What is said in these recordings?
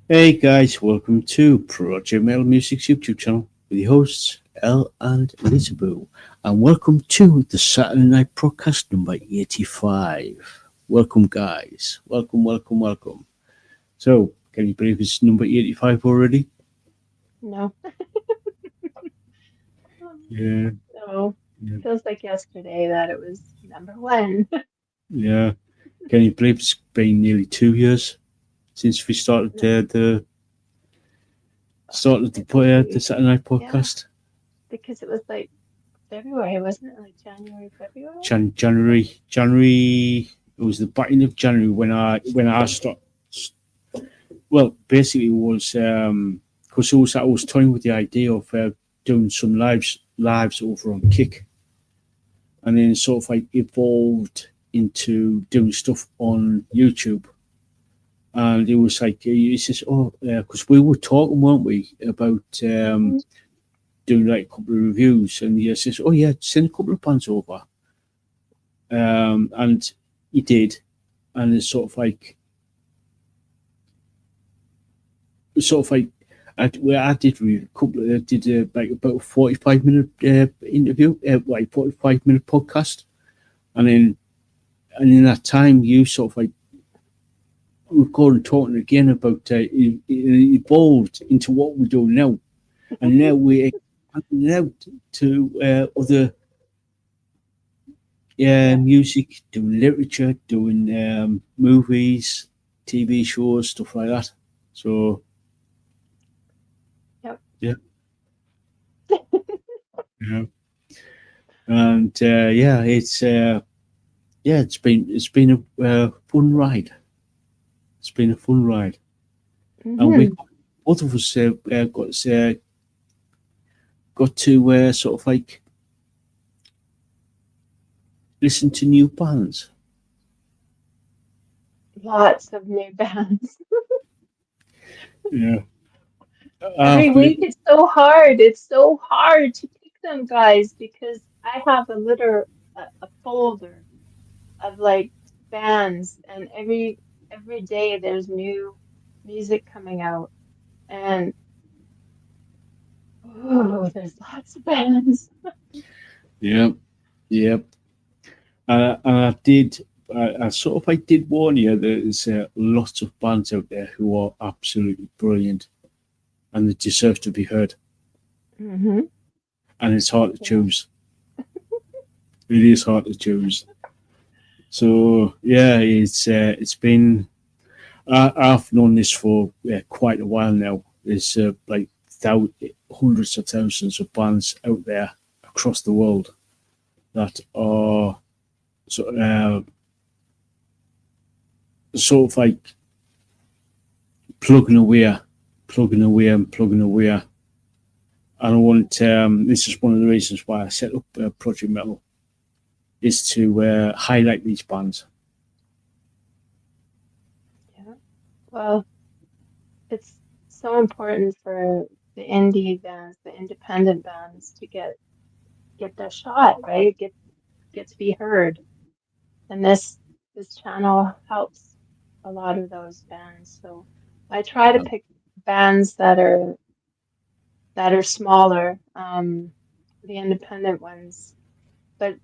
Hey guys, welcome to Project Metal Music's YouTube channel with your hosts Ell and Lisaboo, and welcome to the Saturday Night Podcast number 85. Welcome, guys. Welcome. So, can you believe it's number 85 already? No, Yeah, no. yeah, Feels like yesterday that it was number one. yeah. Can you believe it's been nearly 2 years since we started No, the it's crazy. Saturday Night Yeah, Podcast? because it was like February, wasn't it? Like January, February? January. It was the beginning of January when I started. Well, basically, it was because I was toying with the idea of doing some lives over on Kick, and then sort of like evolved into doing stuff on YouTube. And it was like he says, "Oh, because we were talking, weren't we, about Hmm. doing like a couple of reviews?" And he says, "Oh yeah, send a couple of bands over," and he did, and it's sort of like I did a couple. Did like about a 45 minute interview, like 45 minute podcast, and then in that time you sort of like recording talking again about it evolved into what we're doing now, and now we're expanding it out to other Yeah, music, doing literature, doing movies, TV shows, stuff like that. So yep. yeah, yeah, and yeah, it's been a fun ride. It's been a fun ride, and we Hmm. both of us got to sort of like listen to new bands. Lots of new bands. Yeah, Every I've week li- it's so hard. It's so hard to pick them, guys, because I have a folder of like bands, and every day there's new music coming out. And oh, there's lots of bands. yeah, yeah. And I did. I sort of like did warn you. There's lots of bands out there who are absolutely brilliant and they deserve to be heard. Hmm. And it's hard to Yeah. choose. It is hard to choose. So yeah, it's been. I've known this for quite a while now. There's like hundreds of thousands of bands out there across the world that are sort sort of like plugging away, plugging away. And I want this is one of the reasons why I set up Project Metal is to highlight these bands. Yeah. Well, it's so important for the indie bands, the independent bands to get their shot, right? Get to be heard. And this channel helps a lot of those bands. So I try to pick bands that are smaller, the independent ones. But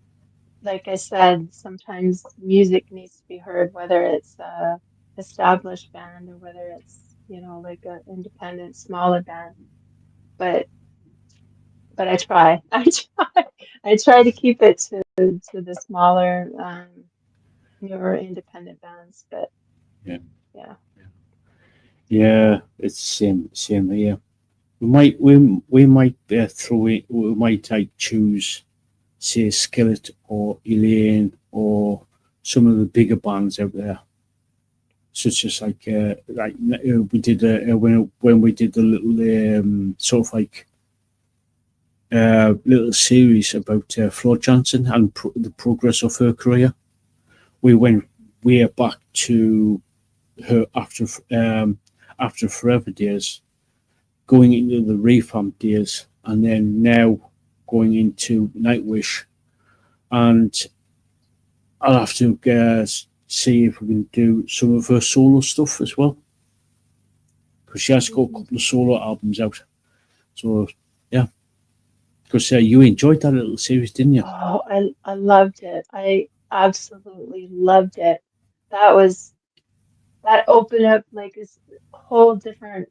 like I said, sometimes music needs to be heard, whether it's a established band or whether it's, like an independent, smaller band. But but I try. I try to keep it to the smaller, newer independent bands. But Yeah, yeah. yeah, it's same here. We might throw it. We might like choose say Skillet or Elaine or some of the bigger bands out there, such as we did when we did the little sort of like little series about Flo Johnson and the progress of her career. We went way back to her after Forever days, going into the Revamp days, and then now going into Nightwish. And I'll have to see if we can do some of her solo stuff as well. because she has got a couple of solo albums out. So yeah, because you enjoyed that little series, didn't you? Oh, I loved it. I absolutely loved it. That was that opened up like this whole different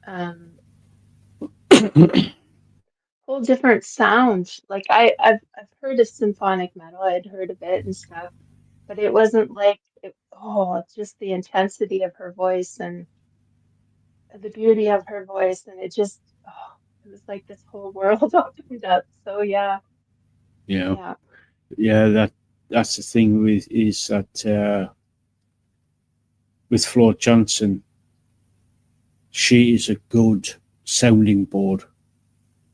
um whole different sound. Like I've heard of symphonic metal. I'd heard of it and stuff, but it wasn't like it, oh, just the intensity of her voice and the beauty of her voice, and it just oh, it was like this whole world opened up. So yeah, Yeah, yeah. yeah. That's the thing with is that with Flo Johnson, she is a good sounding board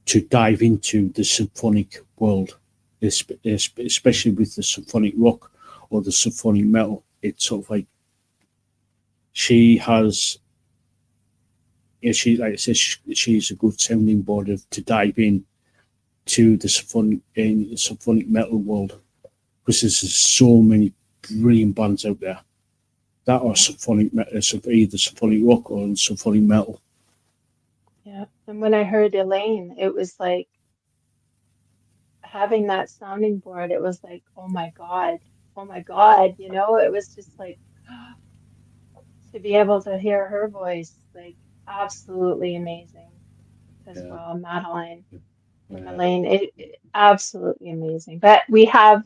to dive into the symphonic world, especially with the symphonic rock or the symphonic metal. It's sort of like she has, yeah, she like I said, she's a good sounding board to dive in to the symphonic metal world because there's so many brilliant bands out there that are symphonic metal, either symphonic rock or symphonic metal. Yeah. And when I heard Elaine, it was like having that sounding board, it was like, oh my God, you know, it was just like to be able to hear her voice, like absolutely amazing as Yeah, well. Madeline from yeah, Elaine, it absolutely amazing. But we have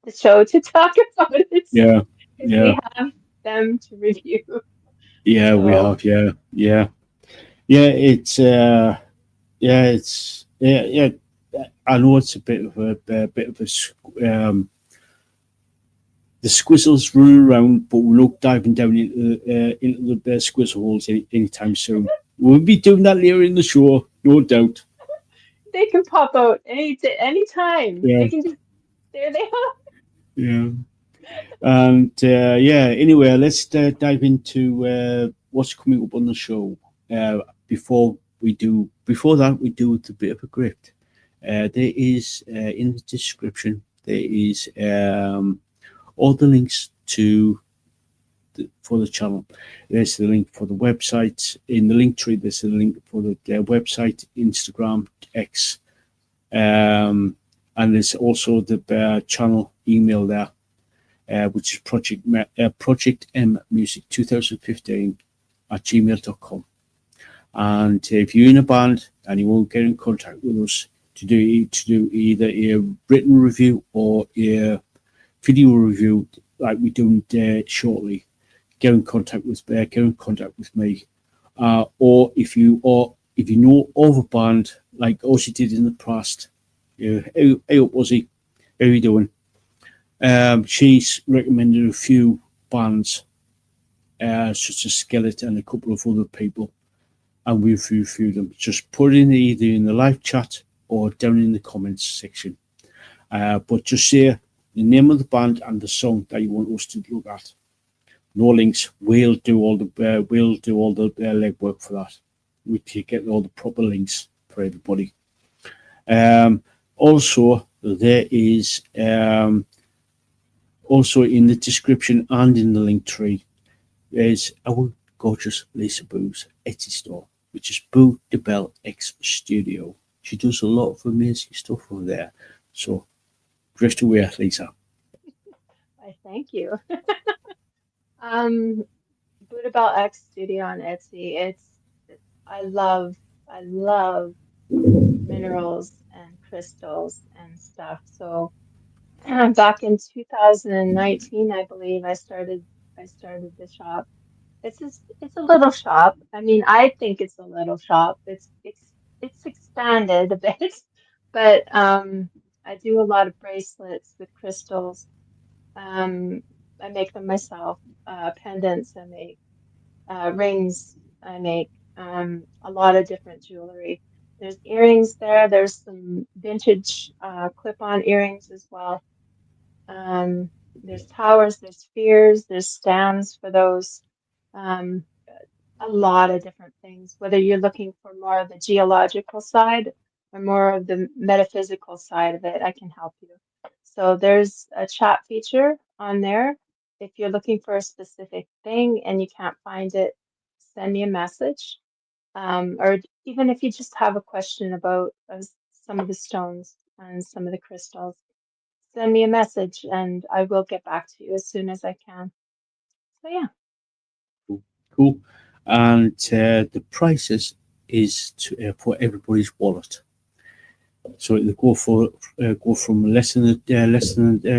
the show to talk about it yeah, because yeah, we have them to review. yeah. We So have, yeah, yeah, yeah. Yeah. I know it's a bit of the squizzles run around, but we're not diving down into the squizzle holes anytime soon. We'll be doing that later in the show, no doubt. they can pop out any time. Yeah, They can just there they are. yeah. And yeah, anyway, let's dive into what's coming up on the show. Before that, we do a bit of a grift. There is in the description, there is all the links for the channel. There's the link for the website. In the link tree, there's the link for the website, Instagram, X, and there's also the channel email there, which is Project M Music 2015 at gmail.com. And if you're in a band and you want to get in contact with us to do either a written review or a video review, like we're doing shortly, get in contact with me. Or if you know of a band like Ozzy did in the past, hey up Ozzy, how you doing? She's recommended a few bands, such as Skeleton and a couple of other people, and we've reviewed them. Just put it in either in the live chat or down in the comments section. But just say the name of the band and the song that you want us to look at. No links. We'll do all the legwork for that. We get all the proper links for everybody. Also, there is also in the description and in the link tree, there's our gorgeous Lisaboo's Etsy store, which is Boo Doppel X Studio. She does a lot of amazing stuff over there. So, drift away, Lisa. I thank you. Um, Buddha Bell X Studio on Etsy. I love I love minerals and crystals and stuff. So back in 2019, I believe I started the shop. It's a little shop. I mean, I think it's a little shop. It's expanded a bit, but I do a lot of bracelets with crystals. Um, I make them myself. Pendants I make, rings I make, a lot of different jewelry. There's earrings there. There's some vintage clip-on earrings as well. Um, there's towers, there's spheres, there's stands for those. Um, a lot of different things, whether you're looking for more of the geological side or more of the metaphysical side of it, I can help you. So there's a chat feature on there. If you're looking for a specific thing and you can't find it, send me a message. Or even if you just have a question about some of the stones and some of the crystals, send me a message and I will get back to you as soon as I can. So yeah. Cool. And the prices is for everybody's wallet. So they go from less than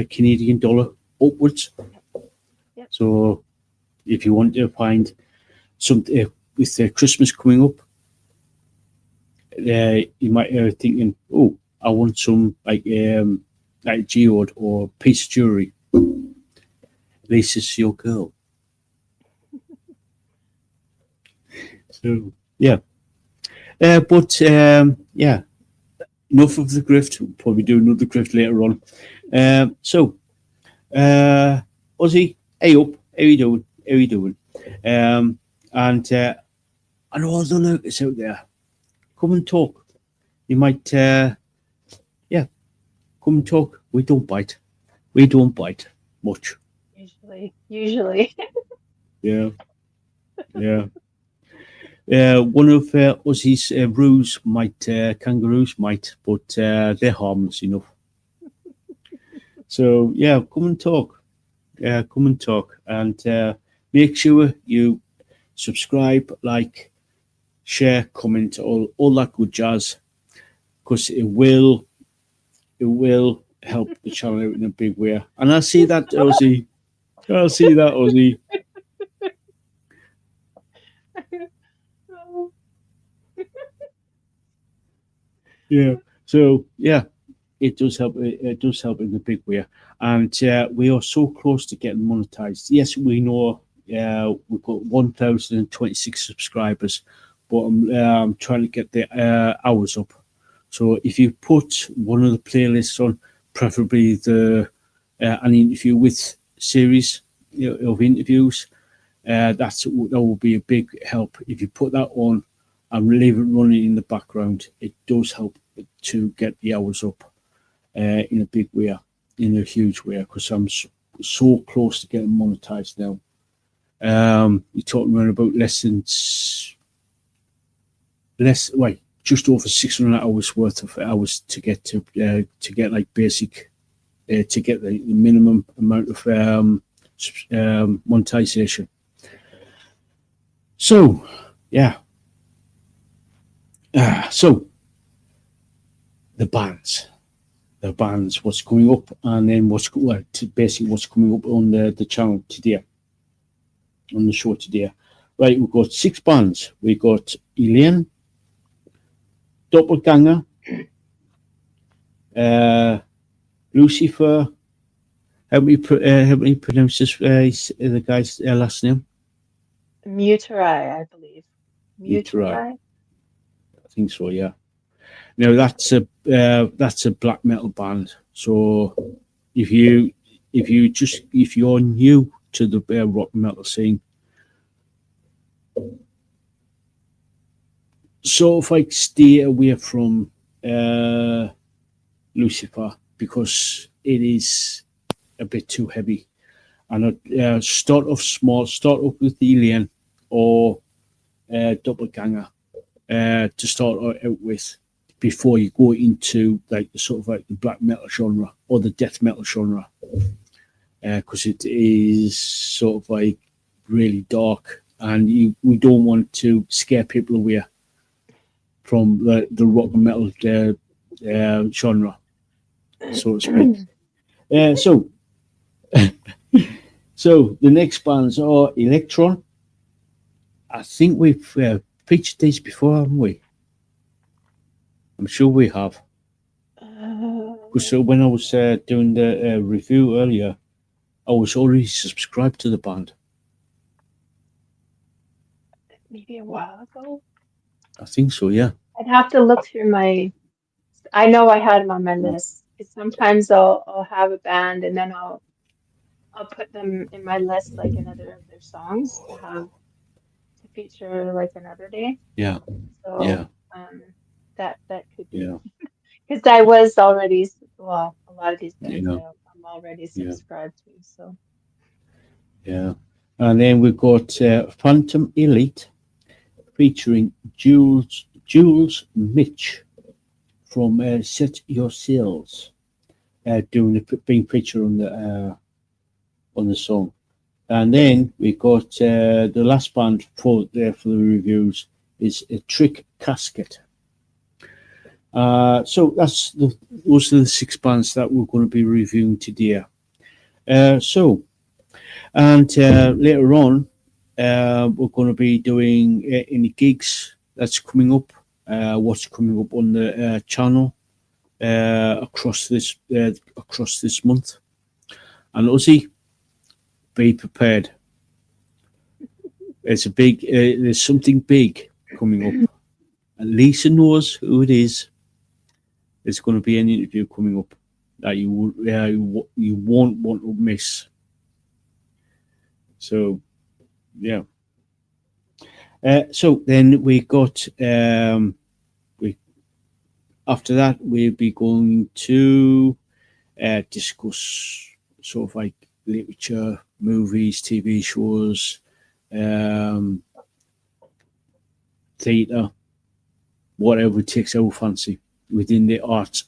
Canadian dollar upwards. Yep. So if you want to find something with Christmas coming up, you might thinking, oh, I want some like geode or piece of jewelry. Lisa's your girl. So yeah, but yeah, enough of the grift. We'll probably do another grift later on. Ozzy, hey up, how you doing? How you doing? And all the lurkers out there, come and talk. You might, come and talk. We don't bite. We don't bite much. Usually. Yeah. One of Ozzy's kangaroos might, but they're harmless enough. So yeah, come and talk. Come and talk, and make sure you subscribe, like, share, comment, all that good jazz, because it will help the channel out in a big way. And I see that, Ozzy. Yeah. So yeah, it does help. It does help in a big way, and we are so close to getting monetized. Yes, we know. We've got 1,026 subscribers, but I'm trying to get the hours up. So if you put one of the playlists on, preferably an interview with series of interviews, that will be a big help. If you put that on and leave it running in the background, it does help to get the hours up in a big way, in a huge way, because I'm so close to getting monetized now. You're talking around about just over 600 hours worth of hours to get like basic, to get the minimum amount of monetization. So yeah. So the bands, what's coming up, and then what's coming up on the channel today, on the show today. Right, we've got 6 bands. We got Eleine, Doppel, Luzifer. Help me pronounce this the guy's last name. Meuterei, I believe. Meuterei. I think so. Yeah. Now that's a black metal band. So if you're new to the rock metal scene, sort of like stay away from Luzifer, because it is a bit too heavy. And start off small. Start off with the Eleine or Doppelganger to start out with, before you go into like the sort of like the black metal genre or the death metal genre, because it is sort of like really dark, and we don't want to scare people away from the rock and metal genre, so to speak. So the next bands are Electron. I think we've featured these before, haven't we? I'm sure we have. Because when I was doing the review earlier, I was already subscribed to the band. Maybe a while ago. I think so, yeah. I'd have to look through I know I had them on my list. Sometimes I'll have a band and then I'll put them in my list, like another of their songs to feature like another day. Yeah. So yeah. That could be. Yeah. Because I was already, a lot of these bands I'm already subscribed to. So yeah. And then we've got Phantom Elite. featuring Jules Mitch from SETYØURSAILS, being featured on the song. And then we got the last band for the reviews is a Trick Casket. So those are the 6 bands that we're going to be reviewing today. Later on, we're going to be doing any gigs that's coming up, what's coming up on the channel across this month. And Uzi, be prepared. There's something big coming up. And Lisa knows who it is. There's going to be an interview coming up that you won't want to miss. So, yeah. So then we got after that we'll be going to discuss sort of like literature, movies, TV shows, theatre, whatever takes our fancy within the arts,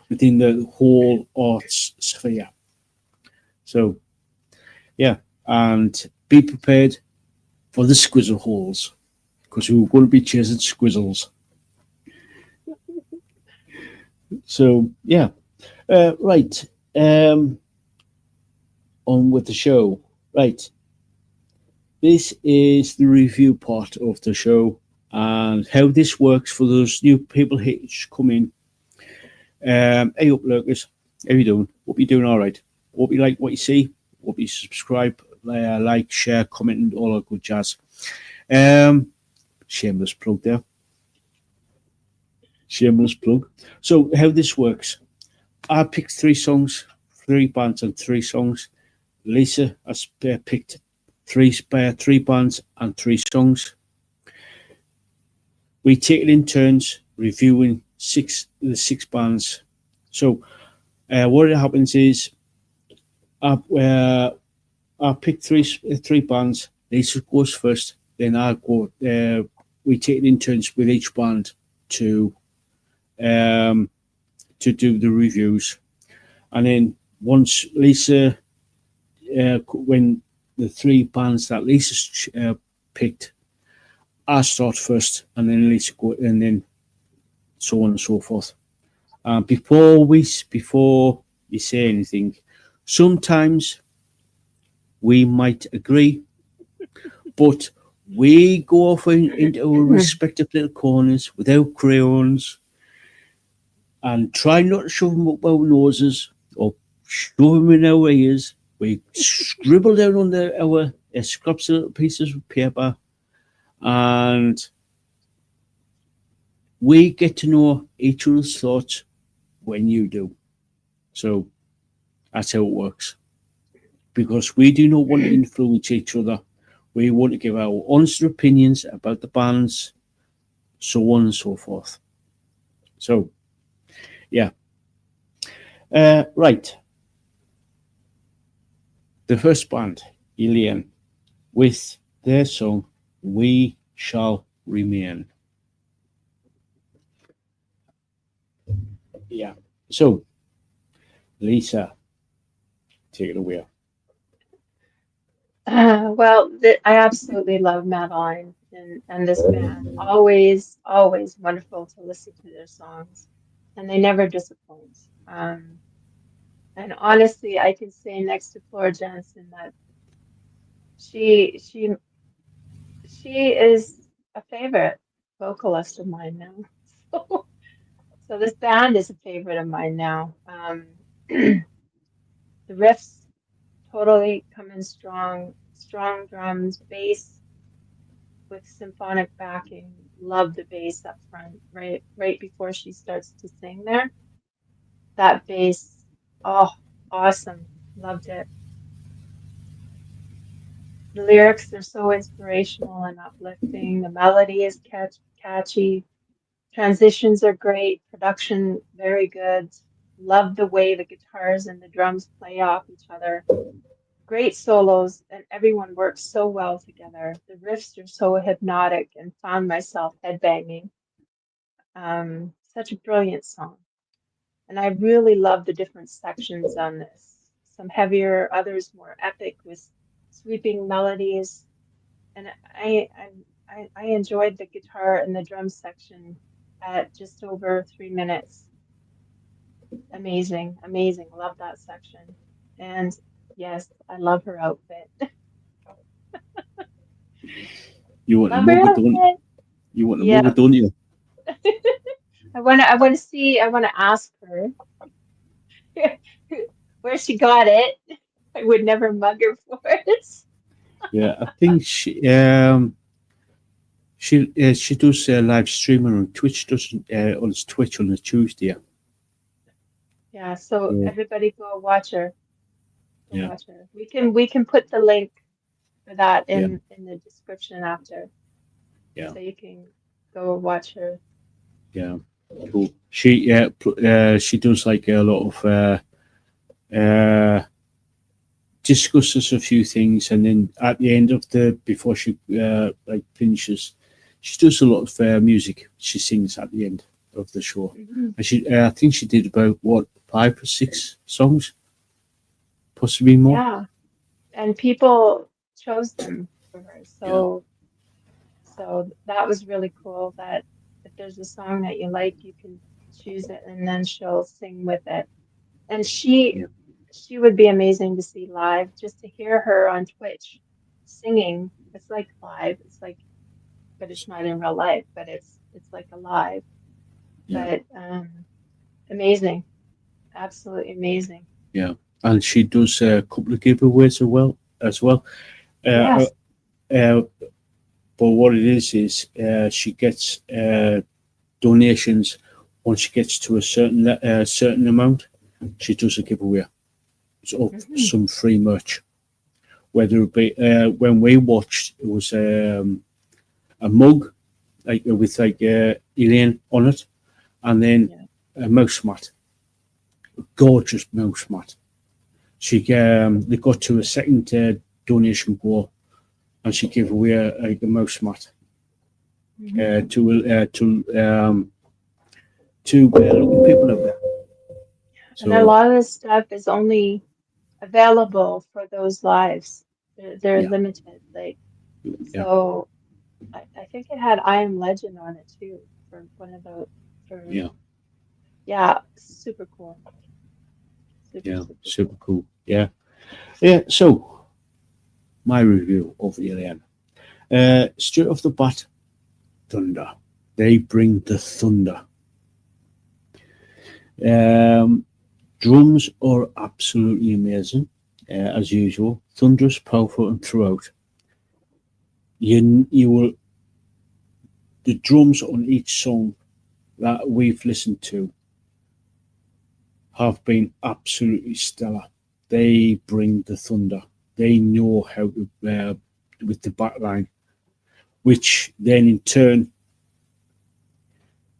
within the whole arts sphere. So, yeah, and be prepared for the squizzle holes, because we're going to be chasing squizzles. So, yeah, right. On with the show. Right. This is the review part of the show, and how this works for those new people who come in. Hey up, lurkers. How you doing? Hope you're doing all right. Hope you like what you see. Hope you subscribe, like, share, comment, and all that good jazz. Shameless plug there. Shameless plug. So how this works. I picked 3 songs, 3 bands and 3 songs. Lisa has picked 3 bands and 3 songs. We take it in turns, reviewing the 6 bands. So what happens is I pick 3 bands. Lisa goes first, then I go. We take it in turns with each band to do the reviews, and then once Lisa, when the 3 bands that Lisa picked, I start first, and then Lisa go, and then so on and so forth. Before you say anything, sometimes we might agree, but we go off into our respective little corners without crayons and try not to shove them up our noses or shove them in our ears. We scribble down on our scraps of little pieces of paper, and we get to know each other's thoughts when you do. So that's how it works. Because we do not want to influence each other. We want to give our honest opinions about the bands, so on and so forth. So, yeah. Right. The first band, Eleine, with their song, We Shall Remain. Yeah. So, Lisa, take it away. Well, I absolutely love Madeline and this band. Always, always wonderful to listen to their songs, and they never disappoint. And honestly, I can say next to Flora Jansen that she is a favorite vocalist of mine now. So this band is a favorite of mine now. The riffs totally come in strong drums, bass with symphonic backing. Love the bass up front, right before she starts to sing there. That bass, oh, awesome. Loved it. The lyrics are so inspirational and uplifting. The melody is catchy. Transitions are great. Production, very good. Love the way the guitars and the drums play off each other. great solos, and everyone works so well together. The riffs are so hypnotic, and found myself headbanging. Such a brilliant song. And I really love the different sections on this. Some heavier, others more epic with sweeping melodies. And I enjoyed the guitar and the drum section at just over 3 minutes. Amazing, amazing. Love that section. And yes, I love her outfit. You want to Love her mug it, don't you? outfit. You want to mug Yeah. it, don't you? I wanna see, I wanna ask her where she got it. I would never mug her for it. Yeah, I think she does live streaming on Twitch, doesn't on Twitch on a Tuesday. Yeah, so So, everybody go watch her. Go yeah, watch her. We can put the link for that yeah, in the description after, yeah, so you can go watch her. yeah. Cool. She does like a lot of discusses a few things, and then at the end of before she like finishes, she does a lot of music. She sings at the end of the show, Mhm. and I think she did about 5 or 6 songs, possibly more. Yeah, and people chose them for her. Yeah, So that was really cool that if there's a song that you like, you can choose it and then she'll sing with it. And yeah, she would be amazing to see live, just to hear her on Twitch singing. It's like live. It's like, but it's not in real life, but it's like a live. yeah, But amazing. Absolutely amazing. yeah. And she does a couple of giveaways as well. Uh, Yes. uh, but what it is she gets donations once she gets to a certain amount. She does a giveaway. So Mhm. some free merch. Whether it be when we watched, it was a mug like with like Eleine on it, and then Yeah. a mouse mat, a gorgeous mouse mat. They got to a second donation goal, and she gave away like a mouse mat Mhm. to looking people out there. And a So lot of this stuff is only available for those lives. They're yeah, limited. Like, yeah, so I think it had I Am Legend on it too for one of the for yeah, yeah, super cool. Super, yeah, super super cool. cool. Yeah, yeah. So my review of Eleine. Straight off the bat, thunder. They bring the thunder. Um, Drums are absolutely amazing, as usual. Thunderous, powerful, and throughout. You will the drums on each song that we've listened to have been absolutely stellar. They bring the thunder. They know how to with the backline, which then in turn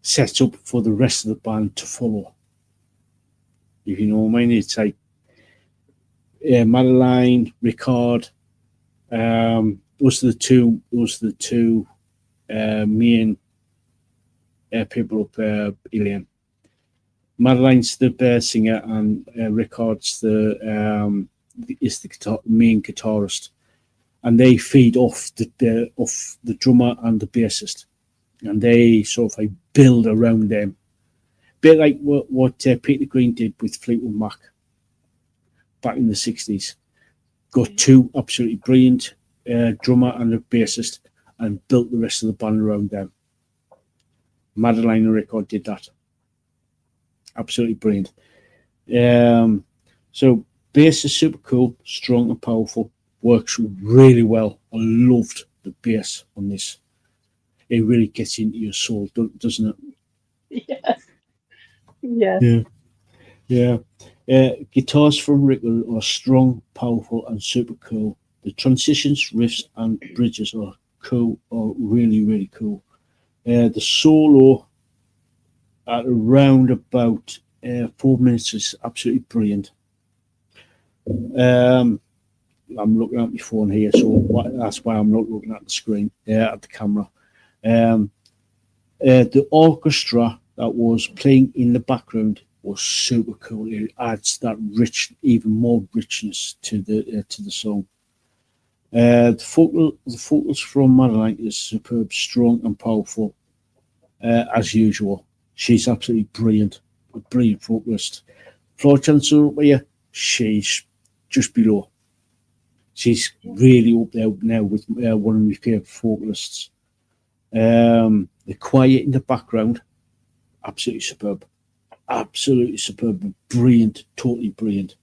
sets up for the rest of the band to follow. If you know what I mean, it's like Madeline, Ricard. Those are the two. Those are the two main people up Eleine. Madeline's the singer, and Ricard's the main guitarist, and they feed off the drummer and the bassist, and they sort of like build around them, bit like what Peter Green did with Fleetwood Mac back in the '60s. Got Yeah. two absolutely brilliant drummer and a bassist, and built the rest of the band around them. Madeline and Ricard did that. Absolutely brilliant. So bass is super cool, strong and powerful. Works really well. I loved the bass on this. It really gets into your soul, doesn't it? Yes. Yes. Yeah, yeah. Guitars from Rick are strong, powerful, and super cool. The transitions, riffs, and bridges are cool. Are really, really cool. The solo at around about 4 minutes is absolutely brilliant. Um, I'm looking at my phone here, so that's why I'm not looking at the screen, at the camera. The orchestra that was playing in the background was super cool. It adds that even more richness to the song. The vocals from Madeline is superb, strong and powerful, as usual. She's absolutely brilliant, a brilliant vocalist. Floor Chancellor, she's just below. She's really up there now with one of my favourite vocalists. The choir in the background, absolutely superb. Absolutely superb. Brilliant. Totally brilliant.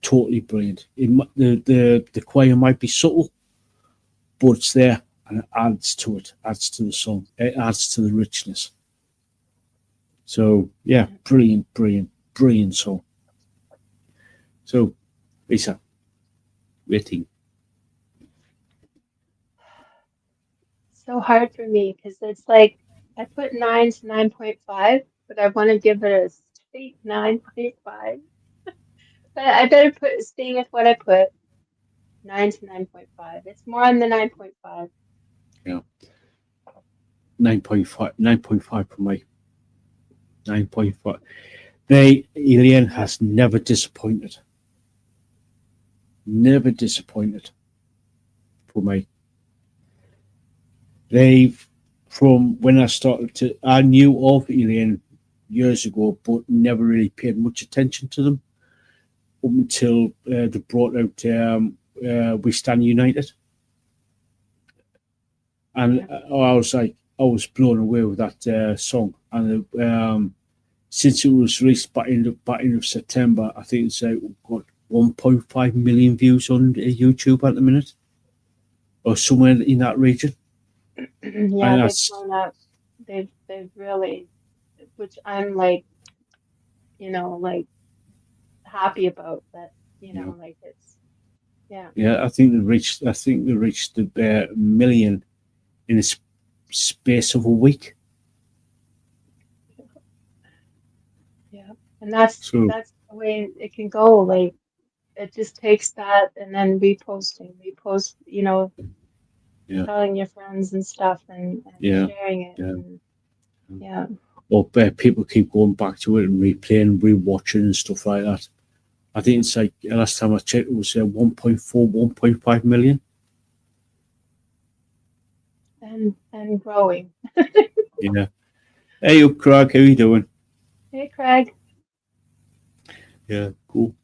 Totally brilliant. The choir might be subtle, but it's there and it adds to it, adds to the song, it adds to the richness. So, yeah, brilliant, brilliant, brilliant song. So, Lisa, rating. So hard for me because it's like I put 9 to 9.5, but I want to give it a straight 9.5. But I better staying with what I put, 9 to 9.5. It's more on the 9.5. Yeah. 9.5 for me. 9.5. Eleine has never disappointed. Never disappointed for me. From when I knew of Eleine years ago, but never really paid much attention to them up until they brought out We Stand United. And I was blown away with that song. And since it was released back in September, I think it's got 1.5 million views on YouTube at the minute, or somewhere in that region. Yeah, they've blown up. They've really, which I'm like, like happy about that. Like it's, yeah. Yeah, I think they reached the million in a space of a week. Yeah, and that's the way it can go. Like it just takes that, and then repost, telling your friends and stuff, and sharing it. And, yeah. Or people keep going back to it and replaying, rewatching and stuff like that. I think it's like last time I checked, it was 1.4, 1.5 million. And growing. Yeah. Hey up, Craig, how you doing? Hey, Craig. Yeah, cool.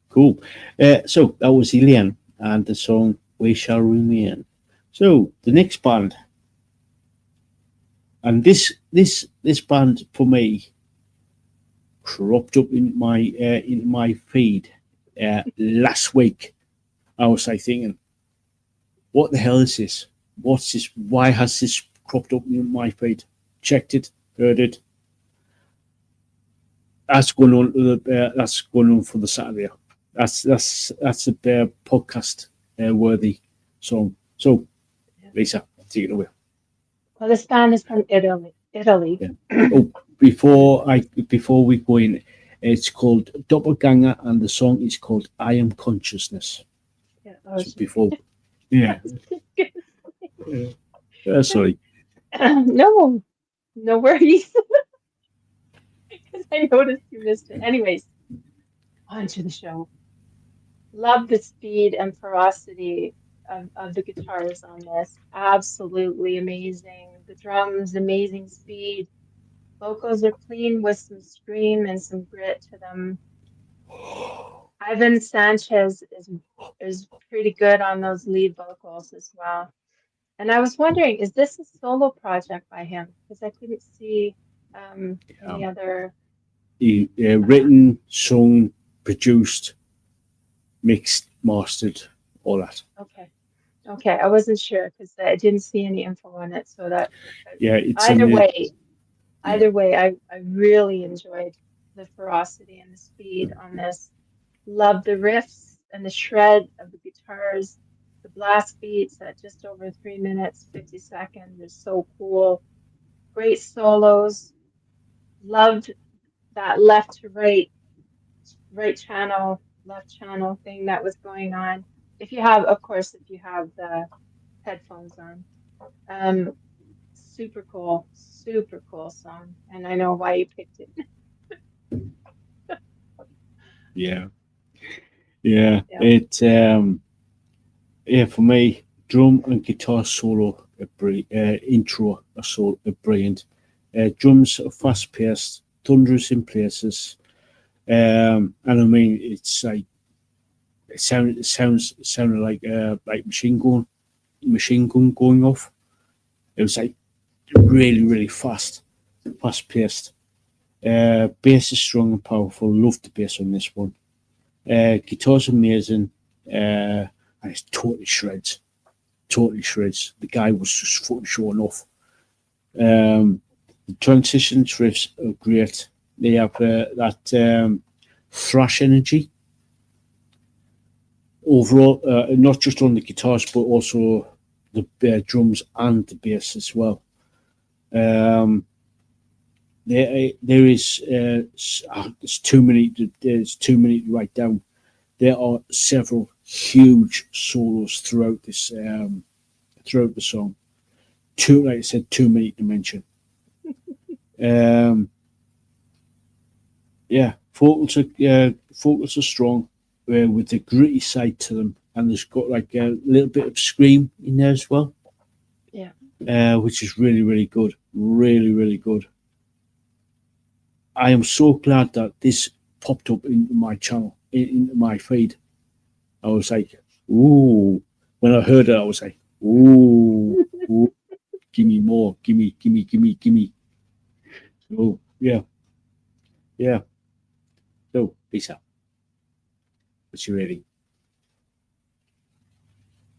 So that was Eleine and the song We Shall Remain. So the next band, and this band for me cropped up in my feed last week. I was like thinking, what the hell is this? What's this? Why has this cropped up in my feed? Checked it, heard it. That's going on for the Saturday. That's a podcast worthy song. So, Lisa, take it away. Well, this band is from Italy. Yeah. Oh, before we go in, it's called Doppelganger, and the song is called "I Am Consciousness." Yeah. So before, yeah. Sorry. No worries. Because I noticed you missed it. Anyways, on to the show. Love the speed and ferocity of the guitars on this. Absolutely amazing. The drums, amazing speed. Vocals are clean with some scream and some grit to them. Ivan Sanchez is pretty good on those lead vocals as well. And I was wondering, is this a solo project by him? Because I couldn't see any other. Written, sung, produced, mixed, mastered, all that. Okay. I wasn't sure because I didn't see any info on it. So that it's either way, I really enjoyed the ferocity and the speed on this. Love the riffs and the shred of the guitars. The blast beats at just over 3 minutes, 50 seconds are so cool. Great solos. Loved that left to right channel, left channel thing that was going on. if you have, of course, if you have the headphones on. Super cool song, and I know why you picked it. Yeah, yeah. Yeah. It yeah, for me, drum and guitar solo intro are brilliant. Drums are fast paced, thunderous in places, and I mean it's like it sounded like machine gun going off. It was like really fast paced. Bass is strong and powerful. Love the bass on this one. Guitar's amazing. And it's totally shreds. Totally shreds. The guy was just fucking showing off. The transition riffs are great. They have that thrash energy overall, not just on the guitars, but also the drums and the bass as well. There is there's too many to write down. There are several huge solos throughout throughout the song. Like I said, too many to mention. Yeah, vocals are strong with a gritty side to them, and there's got like a little bit of scream in there as well. Yeah, which is really good, really good. I am so glad that this popped up into my channel, into my feed. I was like, ooh. When I heard it, I was like, ooh, ooh, give me more, give me. So, yeah. So, Lisa, what's your rating?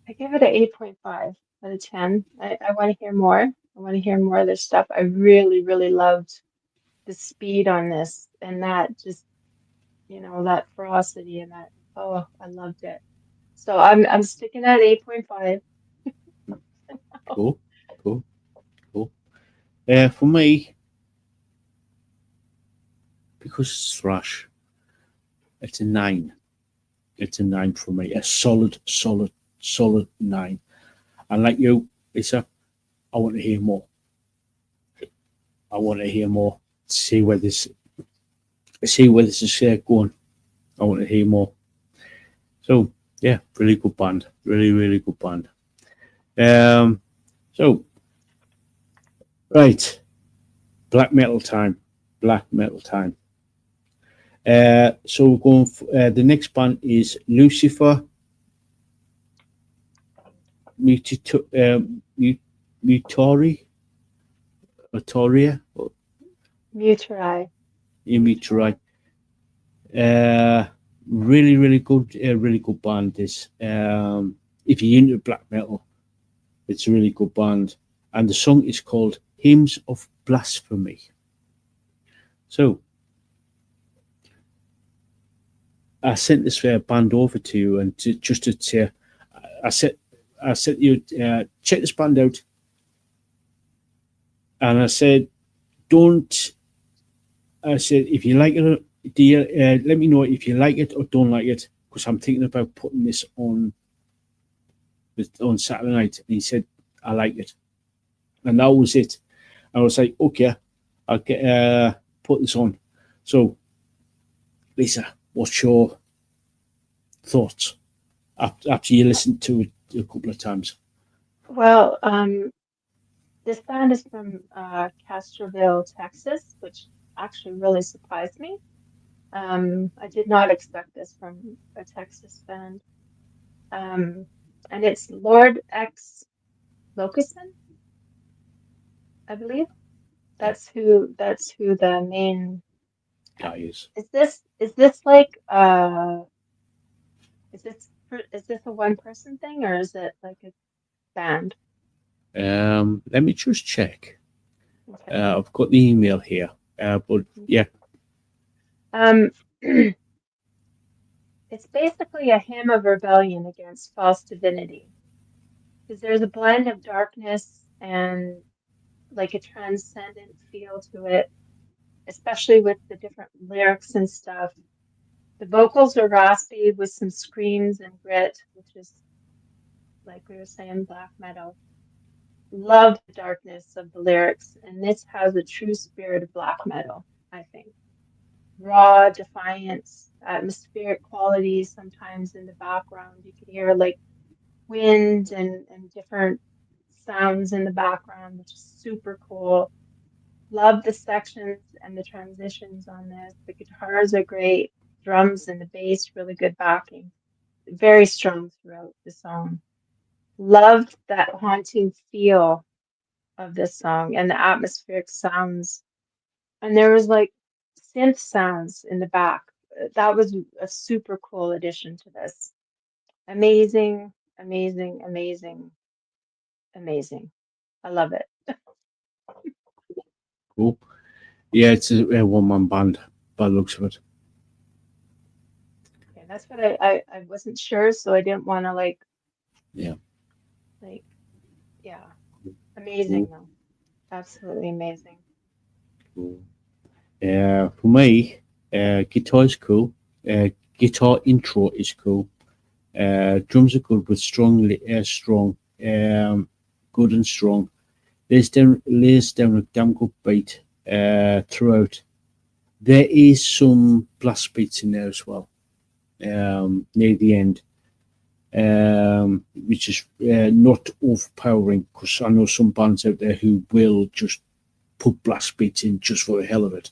I give it an 8.5 out of 10. I want to hear more. I want to hear more of this stuff. I really loved the speed on this, and that just, that ferocity and that, oh, I loved it. So I'm sticking at 8.5. Cool. For me, because it's thrash, it's a 9. It's a 9 for me. A solid 9. And like you, Lisa, I want to hear more. I want to hear more. See where this is going. I want to hear more. So yeah, really good band. Really good band. So right, black metal time. So we're going. The next band is Luzifer Meuterei. Meuterei. Meuterei. Really good band. This, if you're into black metal, it's a really good band, and the song is called "Hymns of Blasphemy." So, I sent this band over to you, and just to say, I said you check this band out, and I said, don't. I said if you like it, let me know if you like it or don't like it, because I'm thinking about putting this on Saturday night. And he said, I like it, and that was it. I was like, okay, I'll get put this on. So, Lisa, what's your thoughts after you listened to it a couple of times? Well, this band is from Castroville, Texas, which actually really surprised me. I did not expect this from a Texas band. And it's Lord X Locuson, I believe. That's who the main Guy is. is this like is this a one person thing, or is it like a band? Let me just check. Okay. I've got the email here, but yeah. It's basically a hymn of rebellion against false divinity, because there's a blend of darkness and like a transcendent feel to it, especially with the different lyrics and stuff. The vocals are raspy with some screams and grit, which is, like we were saying, black metal. Love the darkness of the lyrics, and this has a true spirit of black metal, I think. Raw defiance, atmospheric qualities sometimes in the background. You can hear like wind and different sounds in the background, which is super cool. Love the sections and the transitions on this. The guitars are great, drums and the bass, really good backing. Very strong throughout the song. Loved that haunting feel of this song and the atmospheric sounds. And there was like synth sounds in the back. That was a super cool addition to this. Amazing, amazing, amazing, amazing. I love it. Cool. Yeah, it's a one-man band by the looks of it. Yeah, that's what I wasn't sure, so I didn't want to like, Yeah. Yeah, amazing though. Absolutely amazing. Cool. For me, guitar is cool. Guitar intro is cool. Drums are good, but strong, good and strong. Lays down a damn good beat throughout. There is some blast beats in there as well, near the end, which is not overpowering, because I know some bands out there who will just put blast beats in just for the hell of it.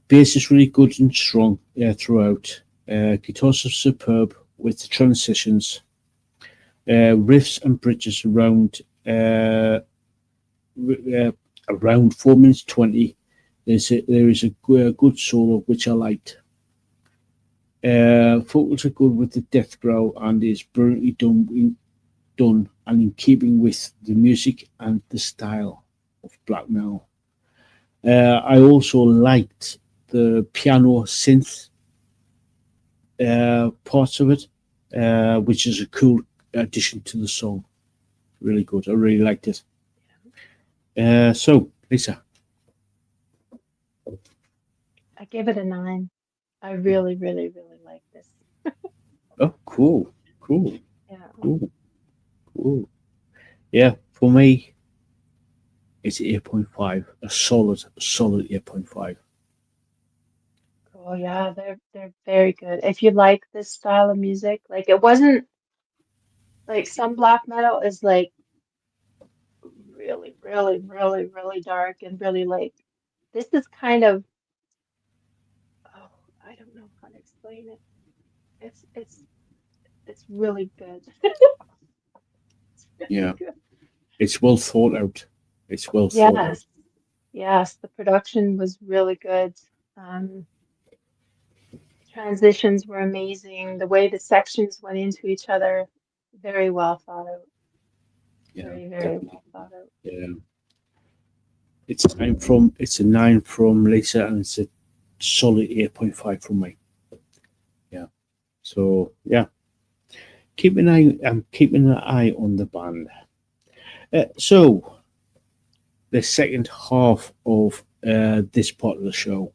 Bass is really good and strong throughout. Guitars are superb with the transitions. Riffs and bridges around 4 minutes 20. There is a good solo which I liked. Vocals are good with the death growl and is brilliantly done and in keeping with the music and the style of black metal. I also liked the piano synth parts of it, which is a cool addition to the song. Really good. I really liked it. So, Lisa. I gave it a 9. I really, really, really like this. Oh, cool. Yeah. Cool. Yeah, for me, it's 8.5. A solid 8.5. Cool. Yeah, they're very good. If you like this style of music, like it wasn't like some black metal is like really, really, really, really dark and really like this is kind of, oh, I don't know how to explain it. It's really good. It's really Yeah, good. it's well thought out. It's well thought out. Yes, yes, the production was really good. Um, Transitions were amazing. The way the sections went into each other, very well thought out. Yeah, Very, very definitely. well thought out. Yeah. It's a 9 from Lisa, and it's a solid 8.5 from me. Yeah. So yeah, I'm keeping an eye on the band. So the second half of this part of the show,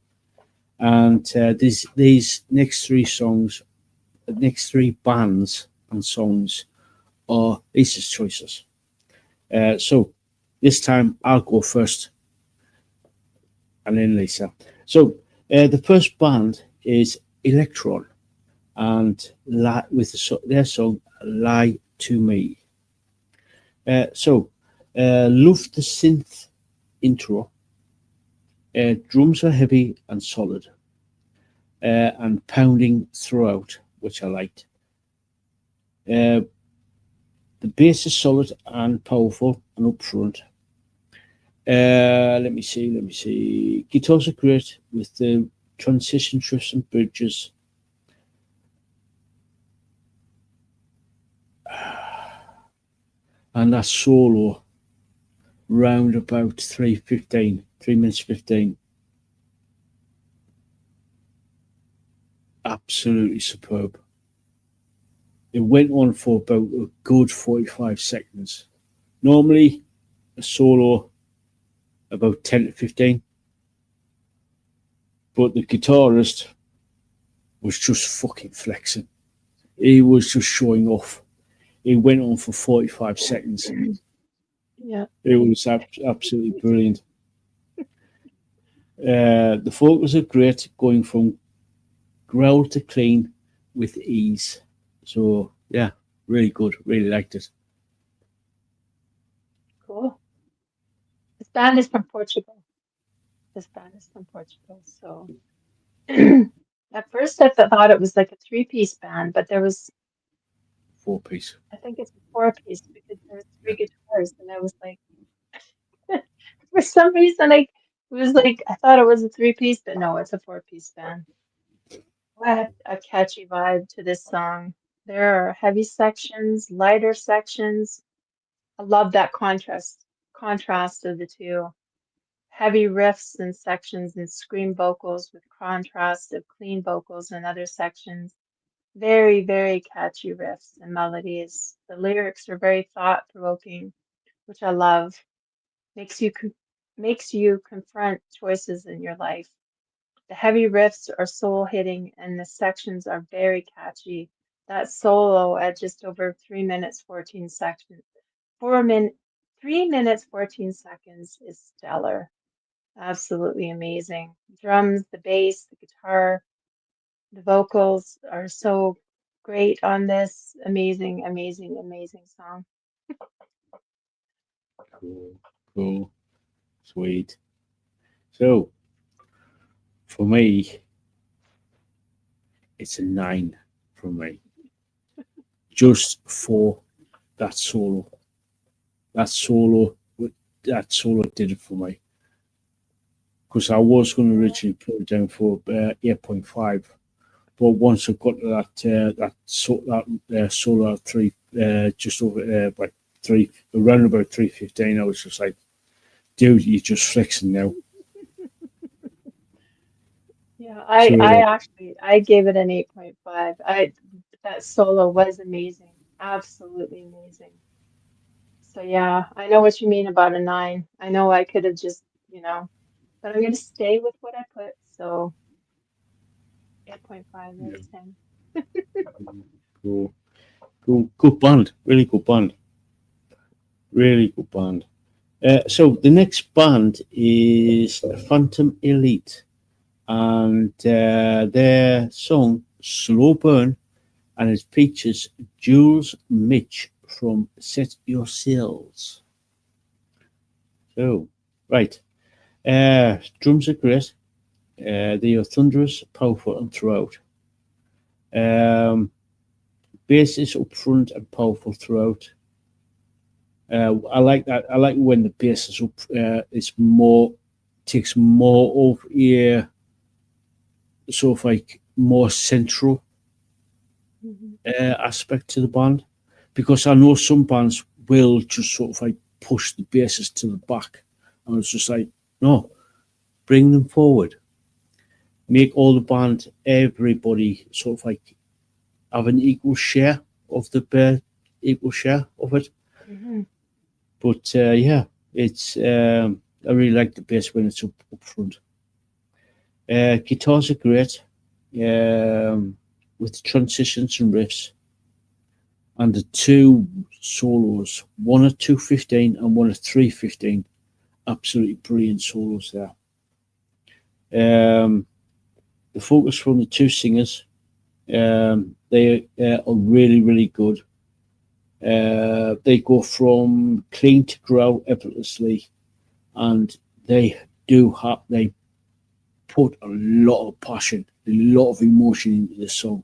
and these next three songs, the next three bands and songs are Lisa's choices. So this time I'll go first, and then Lisa. So the first band is Electron, and with their song "Lie to Me." Love the synth intro. Drums are heavy and solid, and pounding throughout, which I liked. The bass is solid and powerful and upfront. Let me see. Guitars are great with the transition drifts and bridges. And that solo round about 3:15, 3 minutes 15. Absolutely superb. It went on for about a good 45 seconds. Normally, a solo about 10 to 15. but the guitarist was just fucking flexing. He was just showing off. He went on for 45 seconds. Yeah. It was absolutely brilliant. The vocals are great, going from growl to clean with ease. So yeah, really good. Really liked it. Cool. This band is from Portugal. So at first I thought it was like a three-piece band, but there was, 4-piece. I think it's a four-piece because there were three guitars, and I was like, for some reason, I thought it was a three-piece, but no, it's a four-piece band. What a catchy vibe to this song. There are heavy sections, lighter sections. I love that contrast of the two. Heavy riffs and sections and scream vocals with contrast of clean vocals in other sections. Very, very catchy riffs and melodies. The lyrics are very thought-provoking, which I love. Makes you confront choices in your life. The heavy riffs are soul-hitting and the sections are very catchy. That solo at just over 3 minutes 14 seconds, 3 minutes 14 seconds is stellar. Absolutely amazing. Drums, the bass, the guitar, the vocals are so great on this amazing, amazing, amazing song. Cool. Sweet. So for me, it's a 9 from me. Just for that solo. That solo did it for me. Because I was going to originally put it down for 8.5, but once I got to that solo at 3, just over like 3, around about 3:15, I was just like, dude, you're just flexing now. Yeah, I gave it an 8.5. That solo was amazing. Absolutely amazing. So yeah, I know what you mean about a 9. I know I could have just, but I'm gonna stay with what I put, so 8.5 out of 10. Cool. Good band. Really good band. Really good band. So the next band is Phantom Elite, and their song "Slow Burn," and it features Jules Mitch from SETYØURSAILS. So, right, drums are great. They are thunderous, powerful, and throughout. Bass is up front and powerful throughout. I like that. I like when the bass is up. It's more takes more of a sort of like more central aspect to the band, because I know some bands will just sort of like push the basses to the back, and it's just like, no, bring them forward, make all the band, everybody sort of like have an equal share of the equal share of it. Mm-hmm. But yeah, it's I really like the bass when it's up front. Guitars are great, with transitions and riffs, and the two solos, one at 2:15 and one at 3:15, absolutely brilliant solos there. The focus from the two singers, they are really, really good. They go from clean to growl effortlessly, and they put a lot of passion, a lot of emotion into the song.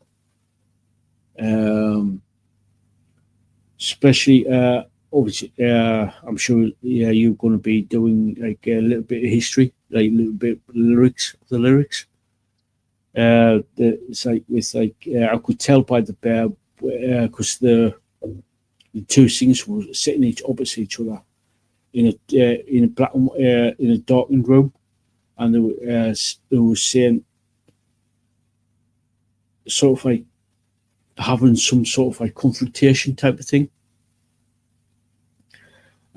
Especially, obviously, I'm sure, yeah, you're going to be doing like a little bit of history, like a little bit of the lyrics. It's like I could tell by the bear, because the two singers were sitting opposite each other in a black in a darkened room, and they were saying sort of like having some sort of like confrontation type of thing.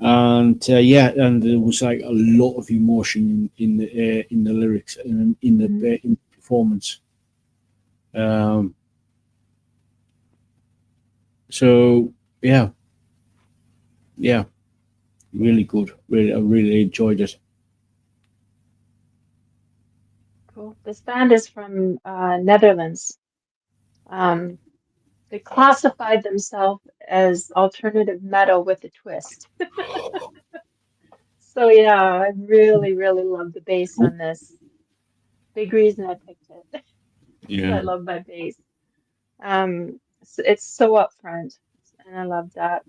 and and there was like a lot of emotion in the lyrics and in the performance. Um, so yeah, yeah, really good. Really, I really enjoyed it. Cool. This band is from Netherlands. Um, they classified themselves as alternative metal with a twist. So yeah, I really, really love the bass on this. Big reason I picked it. So I Yeah, love my bass. It's so upfront, and I love that.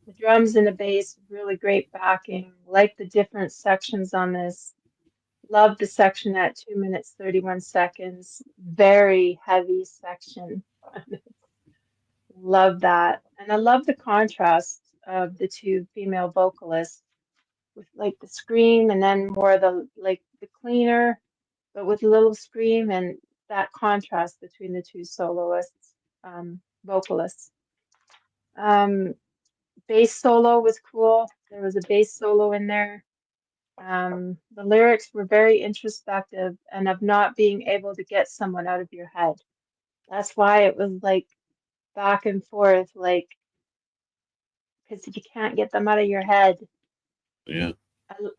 The drums and the bass, really great backing. Like the different sections on this. Love the section at 2 minutes 31 seconds. Very heavy section. Love that. And I love the contrast of the two female vocalists with like the scream and then more the like the cleaner, but with a little scream and that contrast between the two soloists, vocalists. Um, Bass solo was cool. There was a bass solo in there. The lyrics were very introspective and of not being able to get someone out of your head. That's why it was like back and forth, like, because you can't get them out of your head. yeah,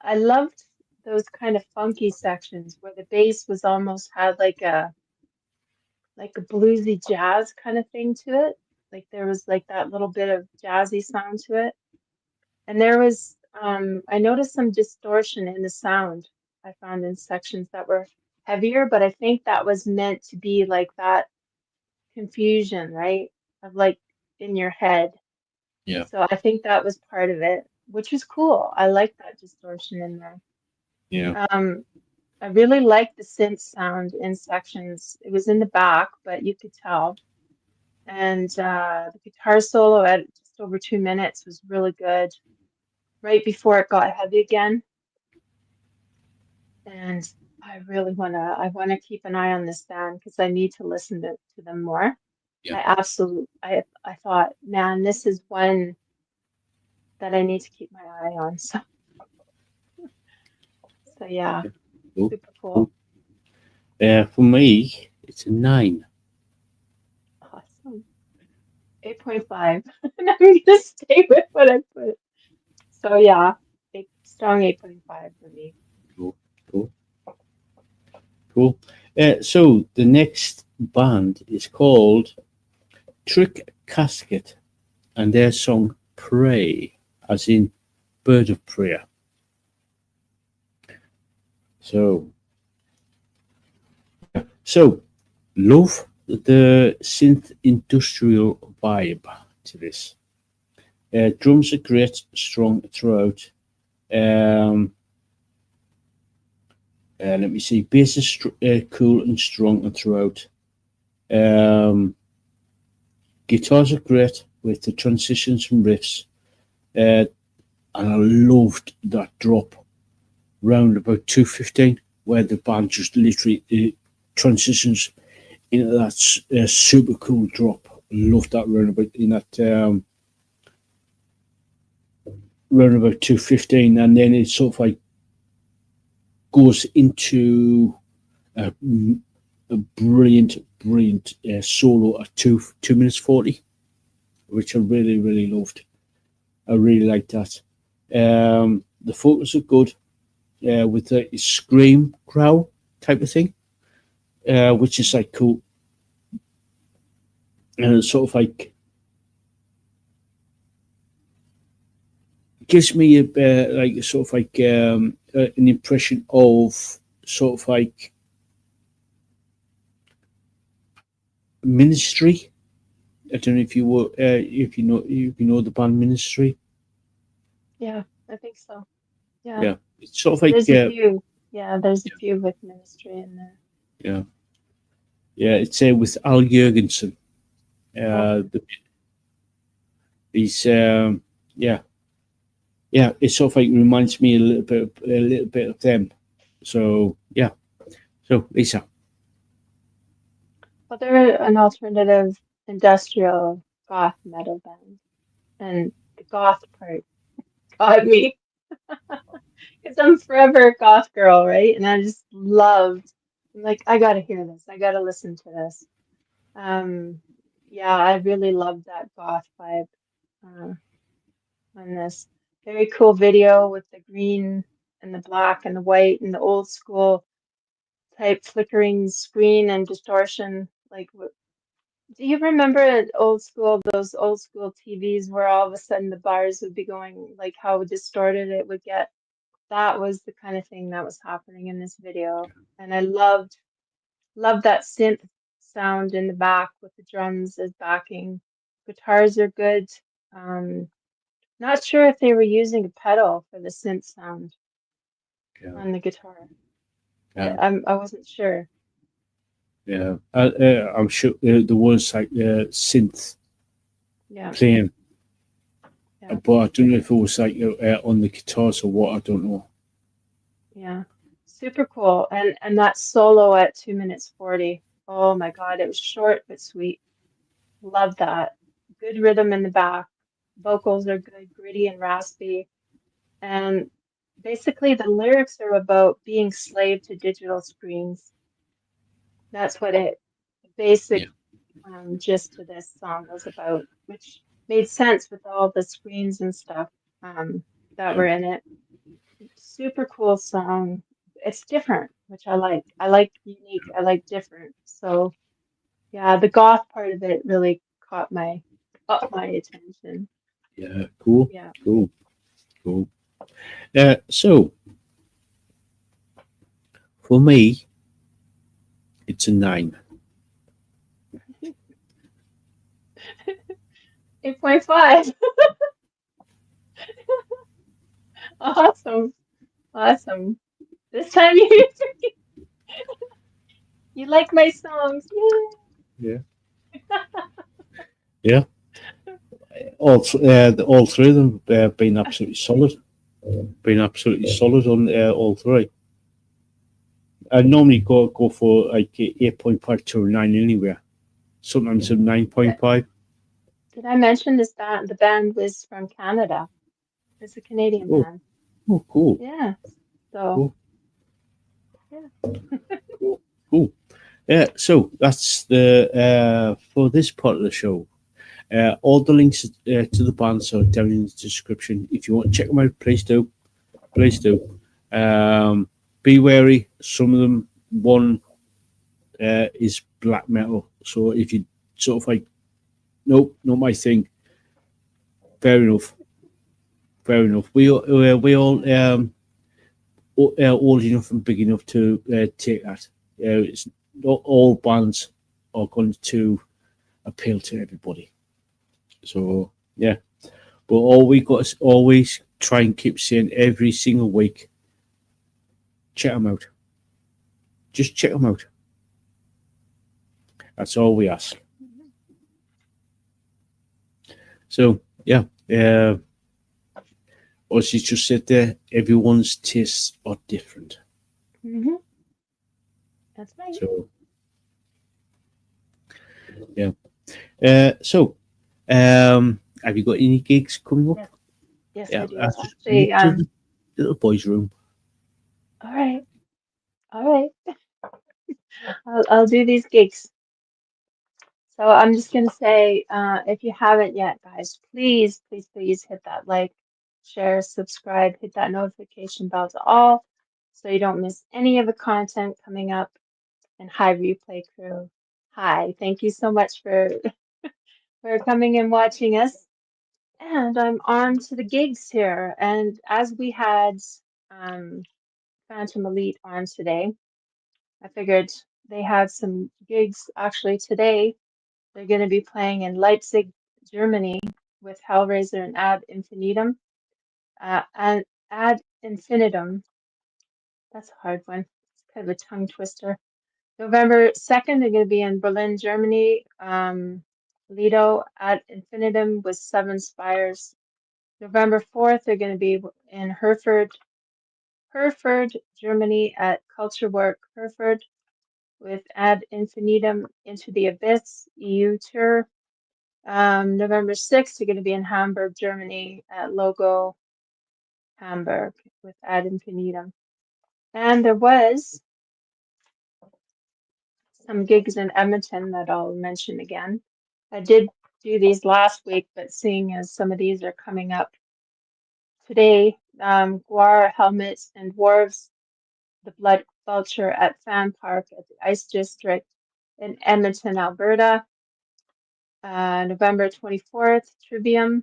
I loved those kind of funky sections where the bass was almost had like a bluesy jazz kind of thing to it. Like there was like that little bit of jazzy sound to it. And there was I noticed some distortion in the sound I found in sections that were heavier, but I think that was meant to be like that confusion, right? Of like in your head. yeah, So I think that was part of it, which was cool. I like that distortion in there. yeah. Um, I really liked the synth sound in sections. It was in the back, but you could tell. And the guitar solo at just over 2 minutes was really good. Right before it got heavy again. And I wanna keep an eye on this band because I need to listen to them more. Yeah. I thought, man, this is one that I need to keep my eye on. So yeah, Cool, super cool. cool. For me, it's a 9. Awesome. 8.5. And I'm gonna stay with what I put. So yeah, strong 8.5 for me. Cool, cool, cool. So the next band is called Trick Casket, and their song "Pray," as in bird of prayer. So, so love the synth industrial vibe to this. Drums are great, strong throughout. Um, let me see. Bass is cool and strong and throughout. Um, Guitars are great with the transitions and riffs. And I loved that drop round about 2:15, where the band just literally transitions into that super cool drop. Loved that round about in that round about 2:15, and then it sort of like goes into a, a brilliant solo at 2 minutes 40, which I really loved. I really liked that. The photos are good with the scream growl type of thing, which is like cool. And it's sort of like gives me a like sort of like an impression of sort of like Ministry. I don't know if you know the band Ministry. Yeah, I think so. Yeah. Yeah, it's sort of like There's a few. Yeah, there's a few with Ministry in there. yeah, yeah. It's with Al Jurgensen. Okay. He's yeah, yeah. It sort of like reminds me a little bit of them. So yeah. So Lisa, Well, they're an alternative industrial goth metal band. And the goth part got me. Because I'm forever a goth girl, right? And I just loved, I'm like, I gotta hear this. I gotta listen to this. Um, yeah, I really loved that goth vibe uh, on this. Very cool video with the green and the black and the white and the old school type flickering screen and distortion. Like, do you remember those old school TVs where all of a sudden the bars would be going, like how distorted it would get? That was the kind of thing that was happening in this video. And I loved that synth sound in the back with the drums as backing. Guitars are good. Um, Not sure if they were using a pedal for the synth sound Yeah. on the guitar. Yeah. I wasn't sure. Yeah. I'm sure there was like synth Yeah, playing, yeah, but I don't know if it was like on the guitars or what. I don't know. yeah. Super cool. And that solo at 2 minutes 40. Oh my God, it was short but sweet. Love that. Good rhythm in the back. Vocals are good, gritty and raspy. And basically, the lyrics are about being slave to digital screens. That's what the basic Yeah. gist to this song was about, which made sense with all the screens and stuff that Yeah. were in it. Super cool song. It's different, which I like. I like unique. I like different. So yeah, the goth part of it really caught my attention. Yeah. Cool. Yeah. Cool. Cool. So for me, it's a 9. 8.5. Awesome. Awesome. This time you like my songs. Yeah. Yeah. All three of them been absolutely solid. Been absolutely solid on all three. I normally go for like 8.5 to a 9 anywhere. Sometimes a Yeah. 9.5. Did I mention this band? The band was from Canada. It's a Canadian Oh, band. oh, cool, Yeah. So, cool, yeah. cool, cool. Yeah, so that's the for this part of the show. All the links to the bands are down in the description. If you want to check them out, please do. Please do. Be wary. Some of them, one is black metal. So if you sort of like, nope, not my thing. Fair enough. Fair enough. We all old enough and big enough to take that. It's not all bands are going to appeal to everybody. So yeah, but all we got is always try and keep saying every single week, check them out. Just check them out. That's all we ask. So yeah, as you just said there, everyone's tastes are different. Hmm. That's right. So yeah. Have you got any gigs coming up? Yes. Yes, Yeah, I do. that's just Actually, to the little boys' room. all right. All right. I'll do these gigs. So I'm just going to say, if you haven't yet, guys, please hit that like, share, subscribe, hit that notification bell to all so you don't miss any of the content coming up. And hi, replay crew. Hi, thank you so much for coming and watching us. And I'm on to the gigs here. And as we had um, Phantom Elite on today, I figured they had some gigs actually today. They're going to be playing in Leipzig, Germany with Hellraiser and Ad Infinitum. And Ad Infinitum, that's a hard one. It's kind of a tongue twister. November 2nd, they're going to be in Berlin, Germany. Lido Ad Infinitum with Seven Spires. November 4th, they're going to be in Herford, Germany at Culture Work Herford with Ad Infinitum Into the Abyss EU tour. November 6th, you're going to be in Hamburg, Germany at Logo Hamburg with Ad Infinitum. And there was some gigs in Edmonton that I'll mention again. I did do these last week, but seeing as some of these are coming up today, Guar, Helmets, and Dwarves, the Blood Vulture at Fan Park at the Ice District in Edmonton, Alberta. November 24th, Trivium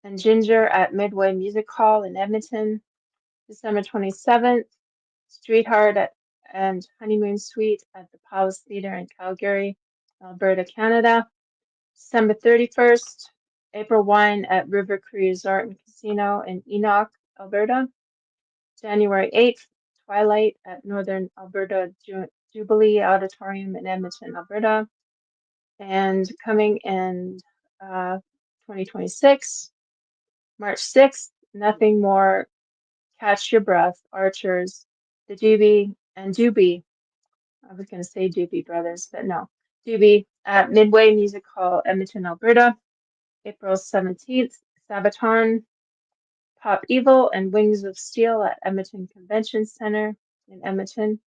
and Ginger at Midway Music Hall in Edmonton. December 27th, Streetheart and Honeymoon Suite at the Palace Theatre in Calgary, Alberta, Canada. December 31st, April Wine at River Cree Resort and Casino in Enoch, Alberta. January 8th, Twilight at Northern Alberta Jubilee Auditorium in Edmonton, Alberta. And coming in 2026, March 6th, Nothing More, Catch Your Breath, Archers, the Doobie and Doobie. I was going to say Doobie Brothers, but no. Doobie at Midway Music Hall, Edmonton, Alberta. April 17th, Sabaton, Pop Evil, and Wings of Steel at Edmonton Convention Center in Edmonton.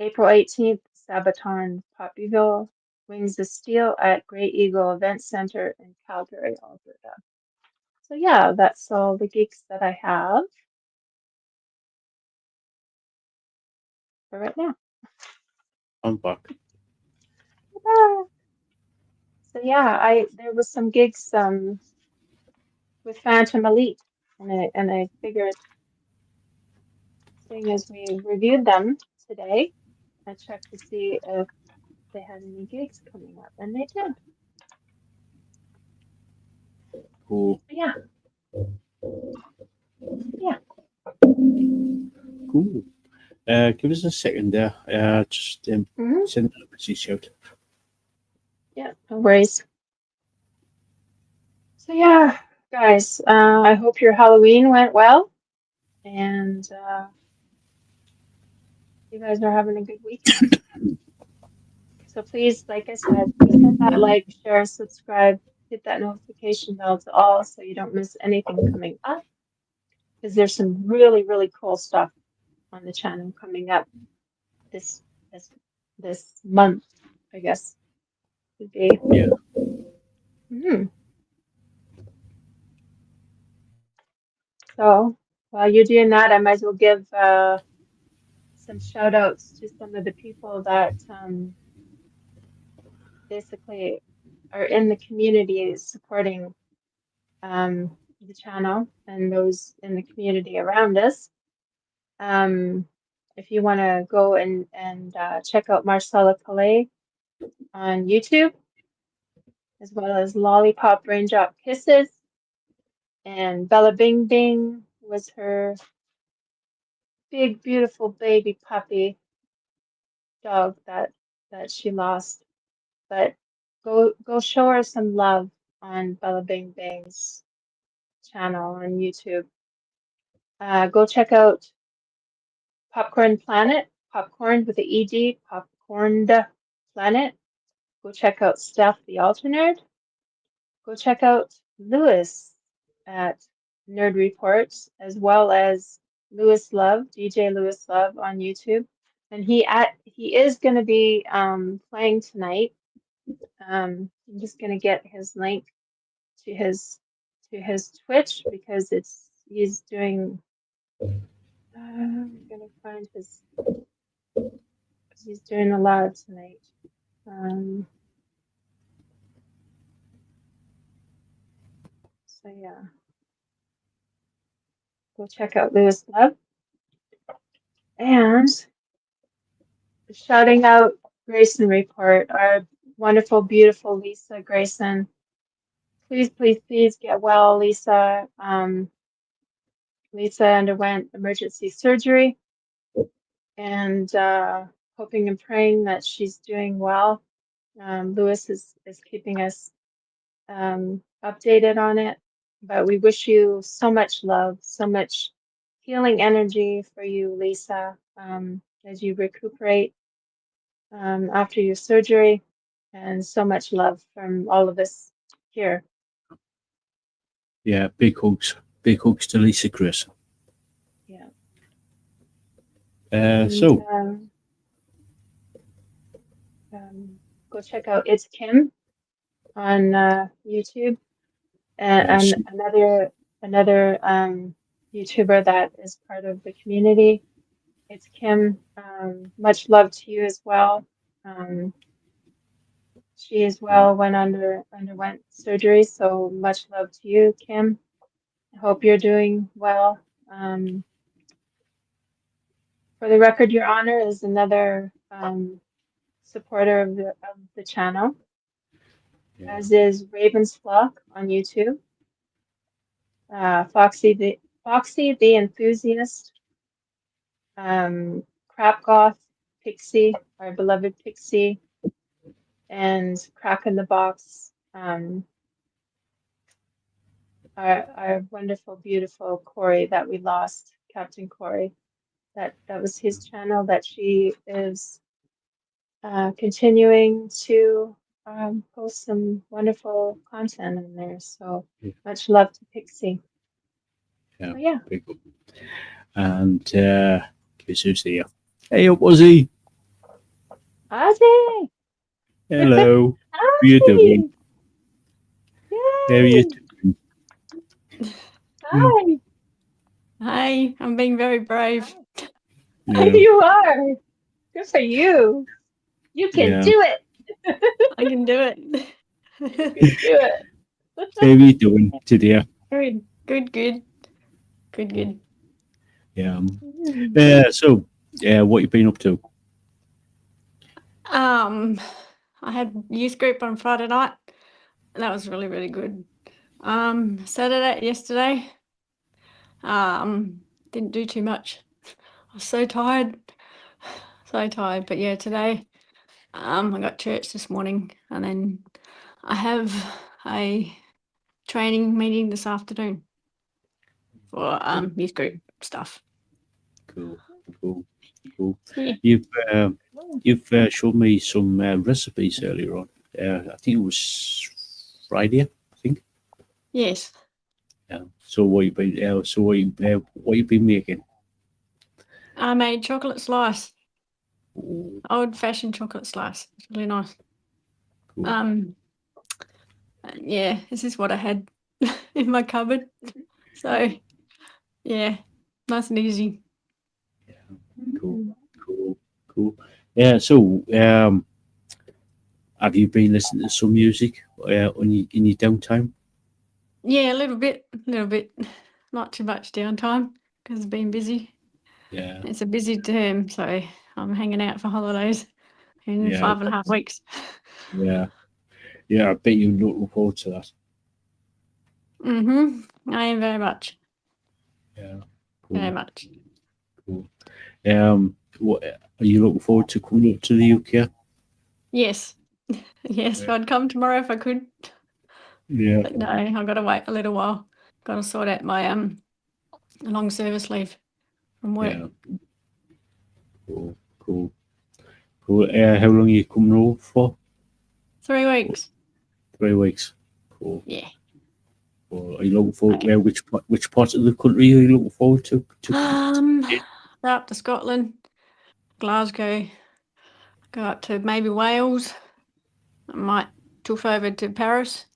April 18th, Sabaton, Pop Evil, Wings of Steel at Great Eagle Event Center in Calgary, Alberta. So yeah, that's all the gigs that I have for right now. I'm back. Ta-da! So yeah, there was some gigs with Phantom Elite, and I figured, seeing as we reviewed them today, I checked to see if they had any gigs coming up, and they did. Cool. Yeah. Yeah. Cool. Give us a second there. Just send a message out. Yeah, no worries. So yeah, guys, I hope your Halloween went well, and you guys are having a good weekend. So please, like I said, please hit that like, share, subscribe, hit that notification bell to all so you don't miss anything coming up, because there's some really, really cool stuff on the channel coming up this month, I guess would be. Yeah. So while you're doing that, I might as well give some shout outs to some of the people that basically are in the community supporting the channel and those in the community around us. If you want to go and check out Marcella Calais on YouTube, as well as Lollipop Raindrop Kisses, and Bella Bing Bing was her big, beautiful baby puppy dog that she lost. But go show her some love on Bella Bing Bing's channel on YouTube. Go check out Popcorn Planet, Popcorn with the ED, Popcorned Planet. Go check out Steph the Alternerd. Go check out Lewis at Nerd Reports, as well as Lewis Love, DJ Lewis Love on YouTube. And he is going to be playing tonight. I'm just going to get his link to his Twitch, because he's doing. I'm going to find his. He's doing a live tonight. So yeah, go check out Lewis Love. And shouting out Grayson Report, our wonderful, beautiful Lisa Grayson. Please, please, please get well, Lisa. Lisa underwent emergency surgery, and hoping and praying that she's doing well. Lewis is keeping us updated on it, but we wish you so much love, so much healing energy for you, Lisa, as you recuperate after your surgery, and so much love from all of us here. Yeah, big hugs. big hugs to Lisa Chris. Yeah. So go check out It's Kim on YouTube, and another YouTuber that is part of the community. It's Kim. Much love to you as well. She as well underwent surgery, so much love to you, Kim. I hope you're doing well. For the record, Your Honor is another supporter of the channel, as is Raven's Flock on YouTube. Foxy the Enthusiast, Crap Goth, Pixie, our beloved Pixie, and Crack in the Box, our wonderful, beautiful Corey that we lost, Captain Corey. That was his channel that she is continuing to post some wonderful content in there. So much love to Pixie. Yeah. Very good. And guess who's here? Hey, up, Ozzy. Ozzy! Hello. How are you doing? How are you doing? Hi. Hi, I'm being very brave. Yeah. You are. Good for you. You can do it. I can do it. You can do it. How are you doing today? Good. Yeah. So, what you been up to? I had youth group on Friday night. That was really, really good. Yesterday, didn't do too much. I was so tired. But yeah, today, I got church this morning, and then I have a training meeting this afternoon for youth group stuff. Cool. Yeah. You've showed me some recipes earlier on. I think it was Friday. I think. Yes. Yeah. So what you been making? I made chocolate slice. Old-fashioned chocolate slice. It's really nice. Cool. Yeah, this is what I had in my cupboard. So, yeah, nice and easy. Yeah. Cool. Yeah. So, have you been listening to some music in your downtime? Yeah, a little bit. Not too much downtime because I've been busy. Yeah. It's a busy term, so I'm hanging out for holidays in 5.5 weeks. Yeah. I bet you're looking forward to that. I am very much. Yeah. Cool. Very much. Cool. What are you looking forward to coming up to the UK? Yes. Yes, I'd come tomorrow if I could. Yeah. But no, I've got to wait a little while. Got to sort out my long service leave from work. Yeah. Cool. How long are you coming over for? 3 weeks. 3 weeks. Cool. Yeah. Well, are you looking forward? Which part of the country are you looking forward to? Up to Scotland, Glasgow. Go up to maybe Wales. I might toof over to Paris.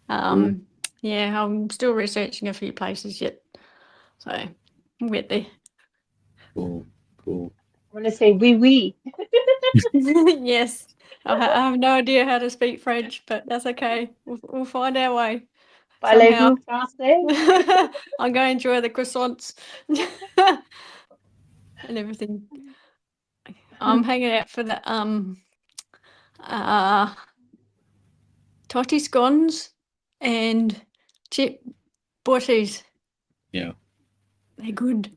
Yeah, I'm still researching a few places yet, so we'll get there. Cool. I want to say oui. Yes, I have no idea how to speak French, but that's okay. We'll find our way. Parlez-vous français? I'm going to enjoy the croissants and everything. I'm hanging out for the totty scones and chip butties. Yeah. They're good.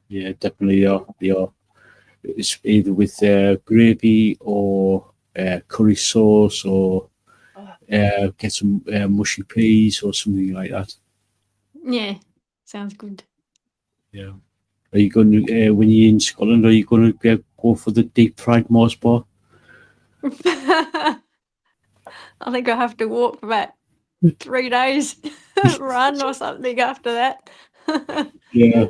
Yeah, definitely they are. It's either with gravy or curry sauce or get some mushy peas or something like that. Yeah, sounds good. Yeah. Are you going to, when you're in Scotland, are you going to go for the deep fried Mars bar? I think I have to walk for about 3 days. run or something after that. Yeah,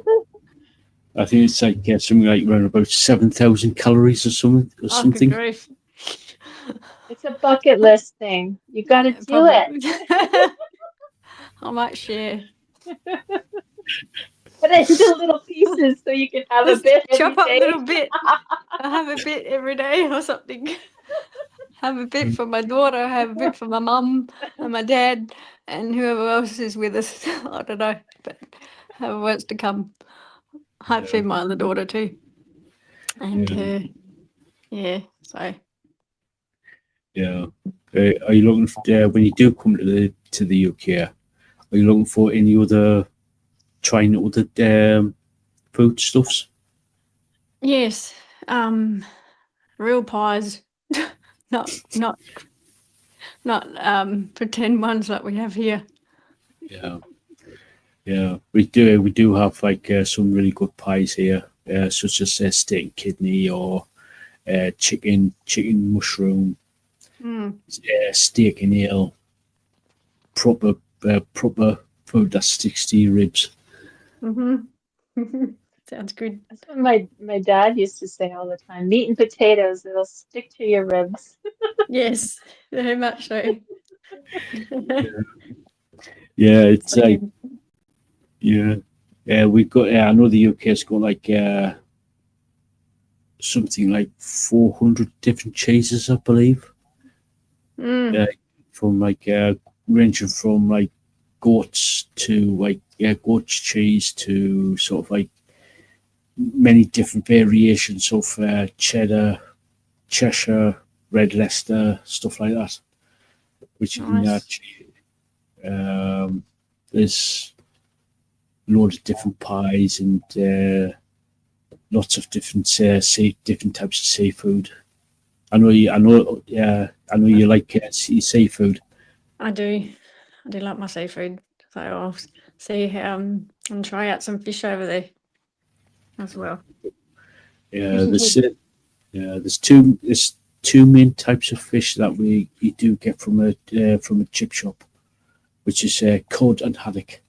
I think it's like something like around about 7,000 calories or something. Oh, good grief. It's a bucket list thing. You got to do it. I might share. Put it into little pieces so you can have a bit every Chop up day. little bit. I have a bit every day or something. Have a bit for my daughter, have a bit for my mum and my dad and whoever else is with us. I don't know, but whoever wants to come. I'd feed my other daughter too. And her, so. Yeah. Are you looking for, when you do come to the UK, are you looking for any other, trying other foodstuffs? Yes, real pies, not pretend ones like we have here. Yeah. Yeah, we do have like some really good pies here, such as steak and kidney or chicken mushroom, steak and ale, proper food that sticks to your ribs. Sounds good. That's what my dad used to say all the time. Meat and potatoes, it'll stick to your ribs. Yes, very much so. Yeah, it's like we got. I know the UK's got like something like 400 different cheeses, I believe. From like ranging from like goats to like goat's cheese to sort of like many different variations of cheddar, Cheshire, Red Leicester, stuff like that. Which you can actually there's loads of different pies and lots of different different types of seafood. I know you like seafood. I do like my seafood. So I'll see and try out some fish over there as well. Yeah, there's two main types of fish that you do get from a chip shop, which is cod and haddock.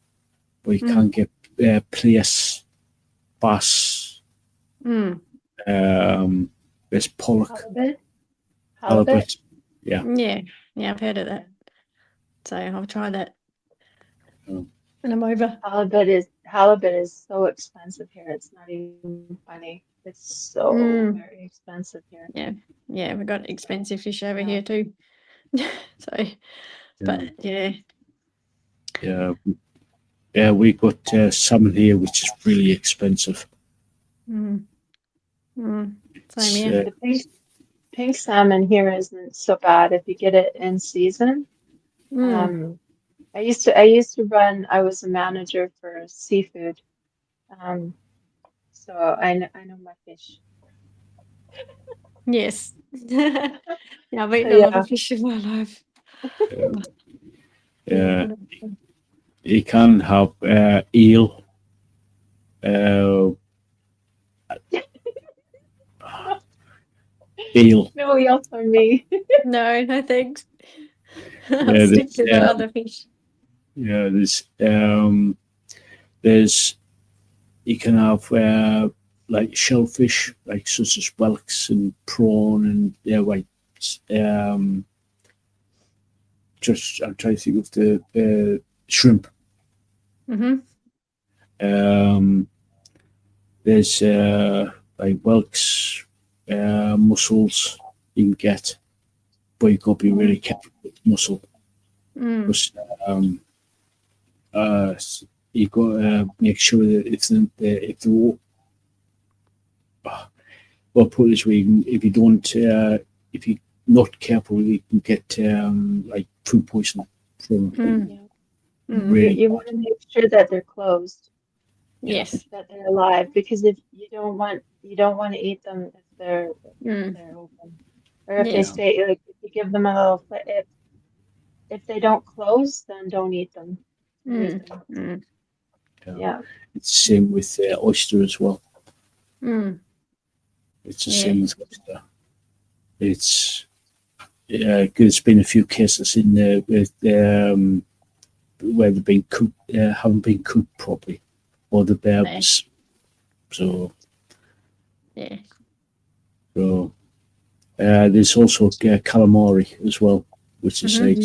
But you can get plaice, bass, there's pollock, halibut. Yeah, I've heard of that. So I'll try that when I'm over. Halibut is so expensive here. It's not even funny. It's so very expensive here. Yeah, we've got expensive fish over here too. So, but yeah, we got salmon here, which is really expensive. Same here. The pink salmon here isn't so bad if you get it in season. I used to run. I was a manager for seafood, so I know my fish. Yes. I've eaten a lot of fish in my life. Yeah. You can have eel. Eel. No eel for me. No thanks. I'll stick to the other fish. Yeah, there's you can have like shellfish, like such as whelks and prawn and just I'm trying to think of the shrimp. There's like whelks, mussels you can get, but you've got to be really careful with mussel. Because, you've got to make sure that if the well, put it this way, if you're not careful, you can get like food poisoning from really you want to make sure that they're closed. Yes, that they're alive, because if you don't want to eat them if they're open, or if they stay, like if you give them a little if they don't close, then don't eat them. Yeah. It's the same with oyster as well. It's the same with oyster. It's there's been a few cases in there with where they've been cooked, haven't been cooked properly, or the bears. So Yeah. so there's also calamari as well, which is like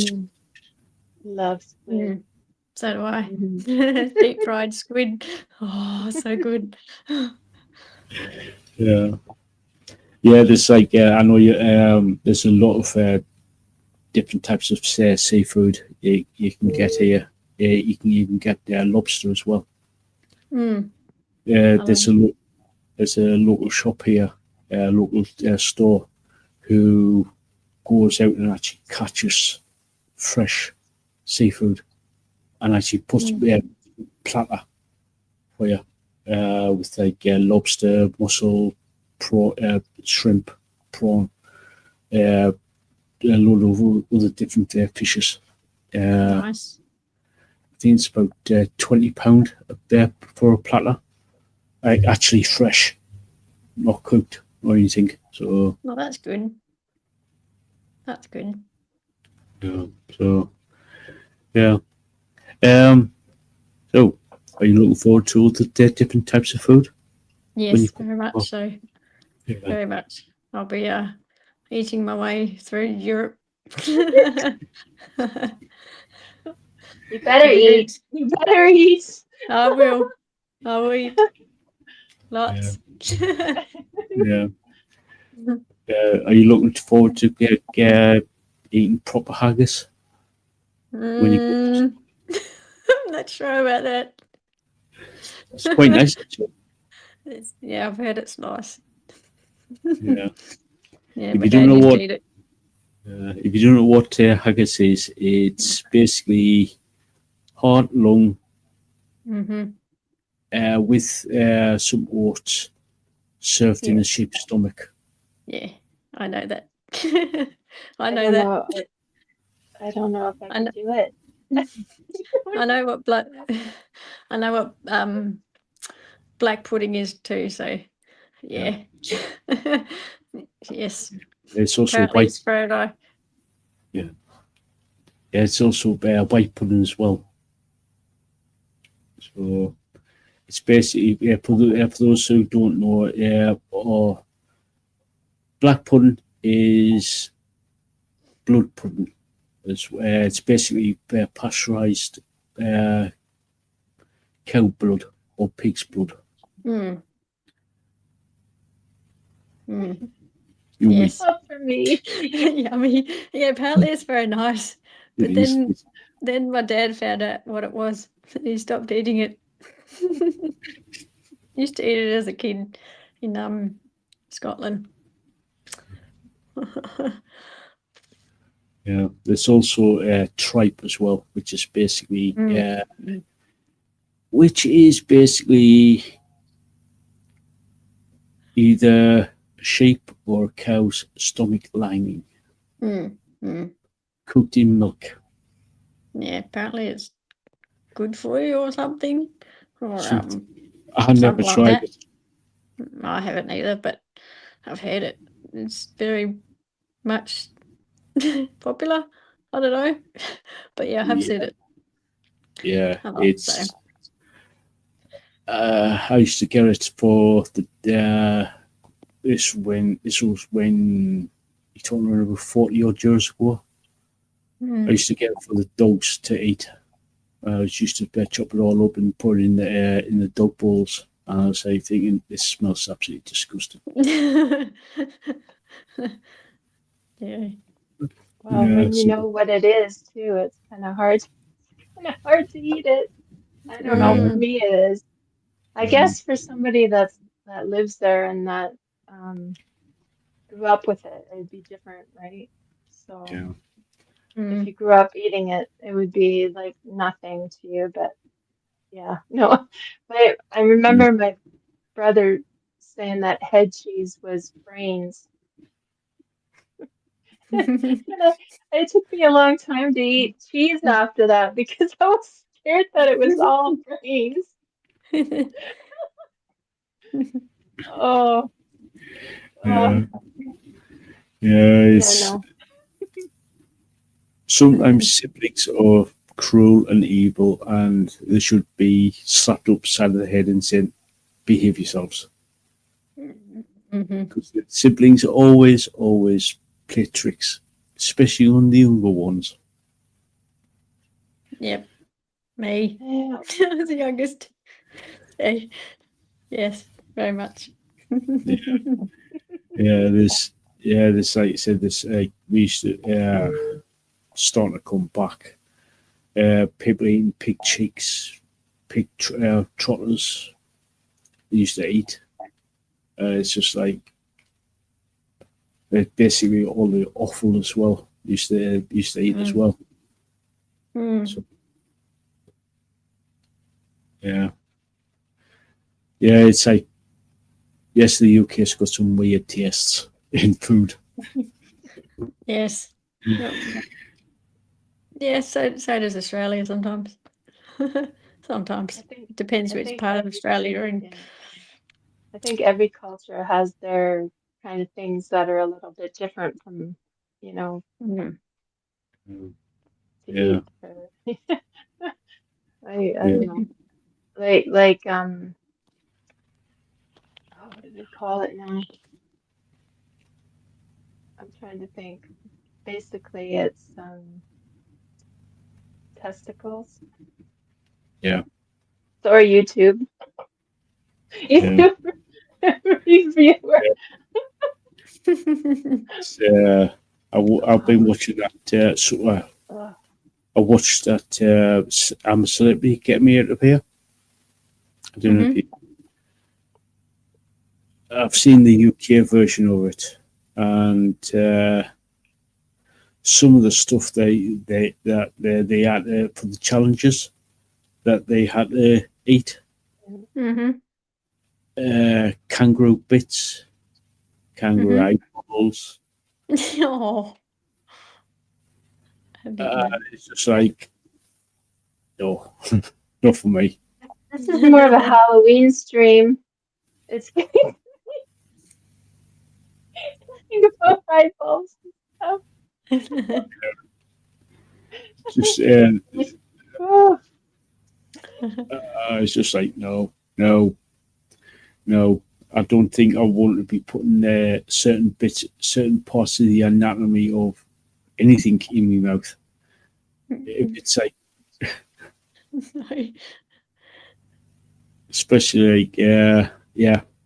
Love squid. So do I. Mhm. Deep fried squid. Oh, so good. yeah. There's like I know there's a lot of different types of seafood you can get here. You can even get lobster as well. There's a local shop here, a local store, who goes out and actually catches fresh seafood and actually puts a platter for you with like lobster, mussel, shrimp, prawn, a load of other different fishes. Nice. I think it's about £20 there for a platter. Actually fresh, not cooked or anything. So Well, that's good. That's good. yeah. So yeah. So are you looking forward to all the different types of food? Yes, very much so. Yeah. Very much. I'll be eating my way through Europe. You better eat. You better eat. I will. I will eat lots. Yeah. Are you looking forward to eating proper haggis? When you I'm not sure about that. it's quite nice. Actually. Yeah, I've heard it's nice. Yeah. Yeah, If my you dad don't know used what to eat it. if you don't know what haggis is, it's basically heart, lung, with some oats served in a sheep's stomach. Yeah, I know that. I I know don't that. know. I don't know if I can do it. I know what I know what black pudding is too. So yeah, yes. It's also Apparently, white. it's very nice. Yeah, it's also white pudding as well. So it's basically for those who don't know, or black pudding is blood pudding. It's basically pasteurized cow blood or pig's blood. Yes. Up for me. Yummy. Yeah, apparently it's very nice. But then my dad found out what it was. He stopped eating it. Used to eat it as a kid in Scotland. Yeah, there's also tripe as well, which is basically either a sheep or a cow's stomach lining cooked in milk. Yeah, apparently it's good for you or something. Or I never something tried like it. that. I haven't either, but I've heard it. It's very much popular. I don't know. But yeah, I have seen it. Yeah, So. I used to get it for this was when you talking about 40 odd years ago. I used to get it for the dogs to eat. I was used to chop it all up and put it in the dog bowls. And I was like thinking, this smells absolutely disgusting. Yeah. Well, when you know what it is too, it's kind of hard to eat it. I don't know. For me, it is. I guess for somebody that lives there and that grew up with it, it'd be different, right? So if you grew up eating it, it would be like nothing to you. But yeah, no. But I remember my brother saying that head cheese was brains. It took me a long time to eat cheese after that because I was scared that it was all brains. Oh. Yeah, it's no. sometimes siblings or cruel and evil, and they should be slapped upside of the head and said, "Behave yourselves." Mm-hmm. Because the siblings always play tricks, especially on the younger ones. Yep. Me. Yeah. I was the youngest. Yes, very much. This like you said, this we used to starting to come back. People eating pig cheeks, pig trotters. They used to eat. It's just like basically all the offal as well. Used to eat as well. So, yeah, it's like yes, the UK's got some weird tastes in food. Yes. Yep. Yeah, so does Australia sometimes. Sometimes. I think It depends I which think part of every- Australia you're in. yeah. I think every culture has their kind of things that are a little bit different from, Mm. to Yeah. eat. I Yeah. don't know. Like oh, what do they call it now? I'm trying to think. Basically, it's testicles. Yeah. Sorry, YouTube. Yeah. Reviewer. It's, I've been watching that. Ugh. I watched that. I'm a Celebrity, Get Me Out of Here. I don't know if you. I've seen the UK version of it, and some of the stuff they had for the challenges that they had to eat. Mm-hmm. Kangaroo bits, kangaroo eyeballs. Oh. I didn't know. It's just like, no, not for me. This is more of a Halloween stream. It's getting about eyeballs and stuff. Just Oh, it's just like no. I don't think I want to be putting certain parts of the anatomy of anything in my mouth. If it's like, especially like,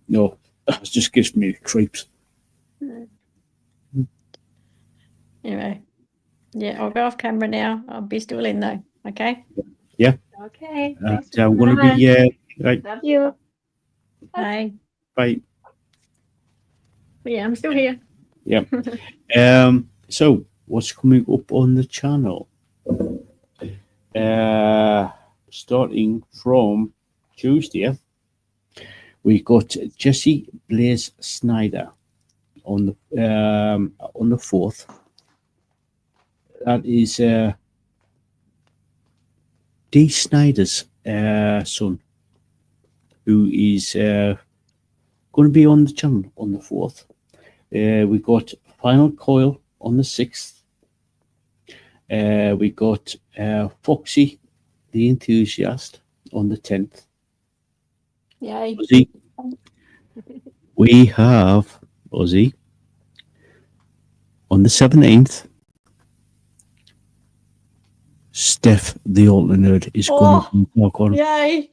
no, it just gives me the creeps. Anyway, yeah, I'll go off camera now. I'll be still in though. Okay. okay. Thanks for I'm coming going to on. be like, Love you. Bye. bye. Yeah, I'm still here. Yeah. So what's coming up on the channel? Starting from Tuesday, we got Jesse Blaze Snyder on the 4th. That is Dee Snyder's son, who is going to be on the channel on the 4th. We got Final Coil on the 6th. We got Foxy the Enthusiast on the 10th. Yay. Ozzy. We have Ozzy on the 17th. Steph the Alter Nerd is going to talk on. Yay.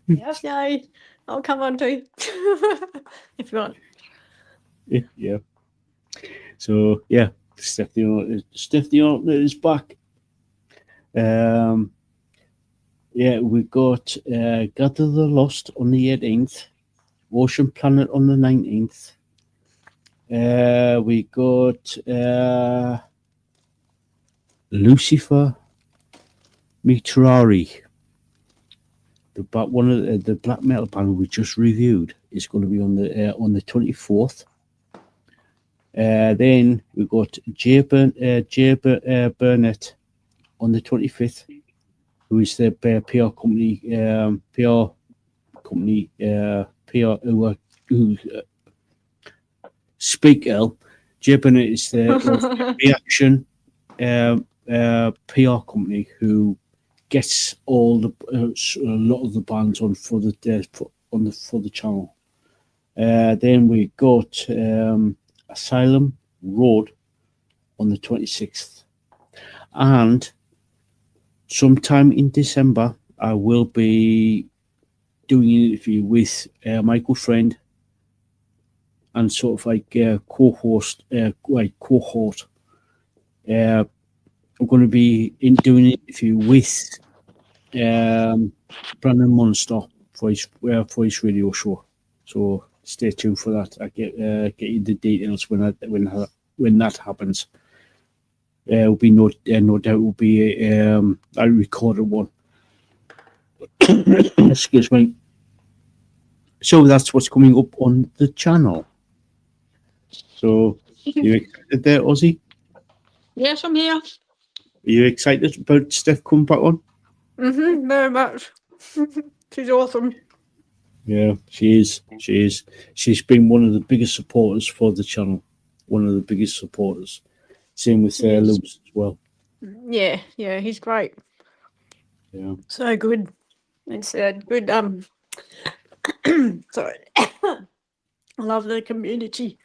Yep. Yay. I'll come on too. If you want. Yeah. So yeah, Steph the Alter Nerd is back. Yeah, we got Gather the Lost on the 18th, Ocean Planet on the 19th. We got Luzifer Meuterei, one of the black metal band we just reviewed, is going to be on the 24th. Then we got Jay Burnett on the 25th, who is the PR company, who Speak L. Jay Burnett is the reaction PR company who gets all the a lot of the bands on for the for the channel. Then we got Asylum Road on the 26th, and sometime in December I will be doing an interview with my good friend and sort of like co-host, cohort. I'm going to be doing an interview with Brandon Munster for his radio show. So stay tuned for that. I get you the details when that happens. Will be no doubt will be a recorded one. Excuse me. So that's what's coming up on the channel. So you excited there, Ozzy? Yes, I'm here. Are you excited about Steph coming back on? Very much. She's awesome. Yeah, she is. She is. She's been one of the biggest supporters for the channel. One of the biggest supporters. Same with Lewis as well. Yeah, he's great. Yeah. So good. It's good. Sorry. I love the community.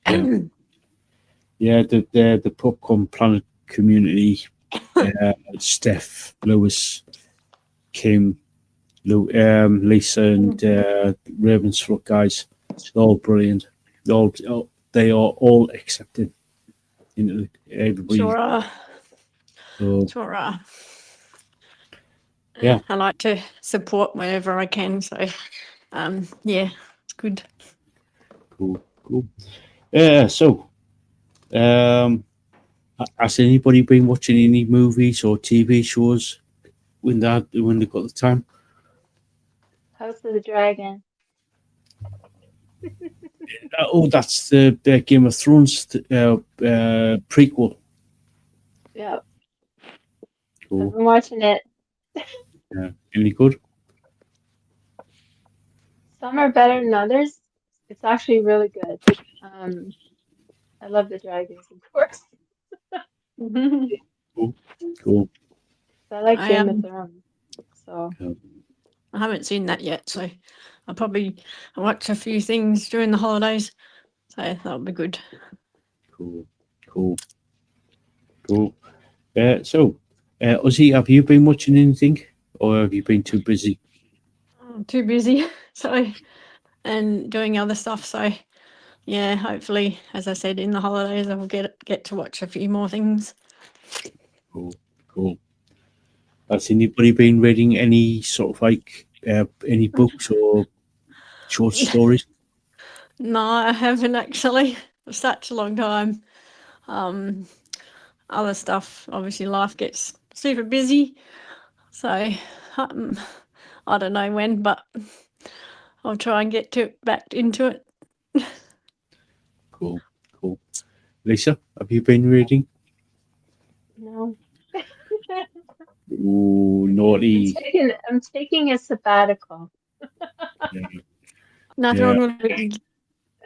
Yeah, the Popcorn Planet community. Steph, Lewis, Kim, Lisa, and Ravensflock guys. They're all brilliant. They are all accepted. You know, everybody. Sure are. So, Sure are. Yeah. I like to support wherever I can. So, yeah, it's good. Cool. Yeah. So, has anybody been watching any movies or TV shows when they've got the time? House of the Dragon. That's the Game of Thrones prequel. Yeah, I've Cool. been watching it. Yeah. Any good? Some are better than others. It's actually really good. I love the dragons, of course. Cool. I like I Game of Thrones. So I haven't seen that yet, so I'll watch a few things during the holidays. So that'll be good. Cool. So, Ozzy, have you been watching anything, or have you been too busy? I'm too busy, and doing other stuff. So yeah, hopefully, as I said, in the holidays I'll get to watch a few more things. Cool. Has anybody been reading any sort of like any books or short stories? No, I haven't actually for such a long time. Other stuff, obviously life gets super busy. So I don't know when, but I'll try and get back into it. Cool. Lisa, have you been reading? no. Ooh, naughty. I'm taking a sabbatical Nothing wrong with reading.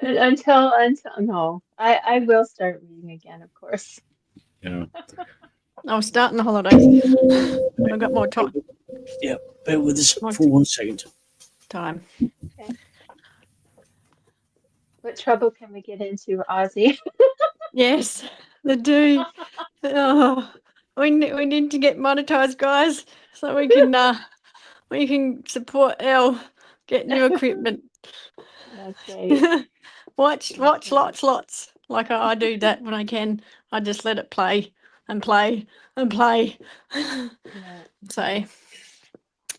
until no. I will start reading again, of course. Yeah. I'll start in the holidays. I've got more time. Yeah, bear with us for 1 second. Okay. What trouble can we get into, Ozzy? Yes, they do. Oh, we need to get monetized, guys, so we can support Elle, get new equipment. That's right. watch lots. Like I do that when I can. I just let it play and play and play. Yeah. So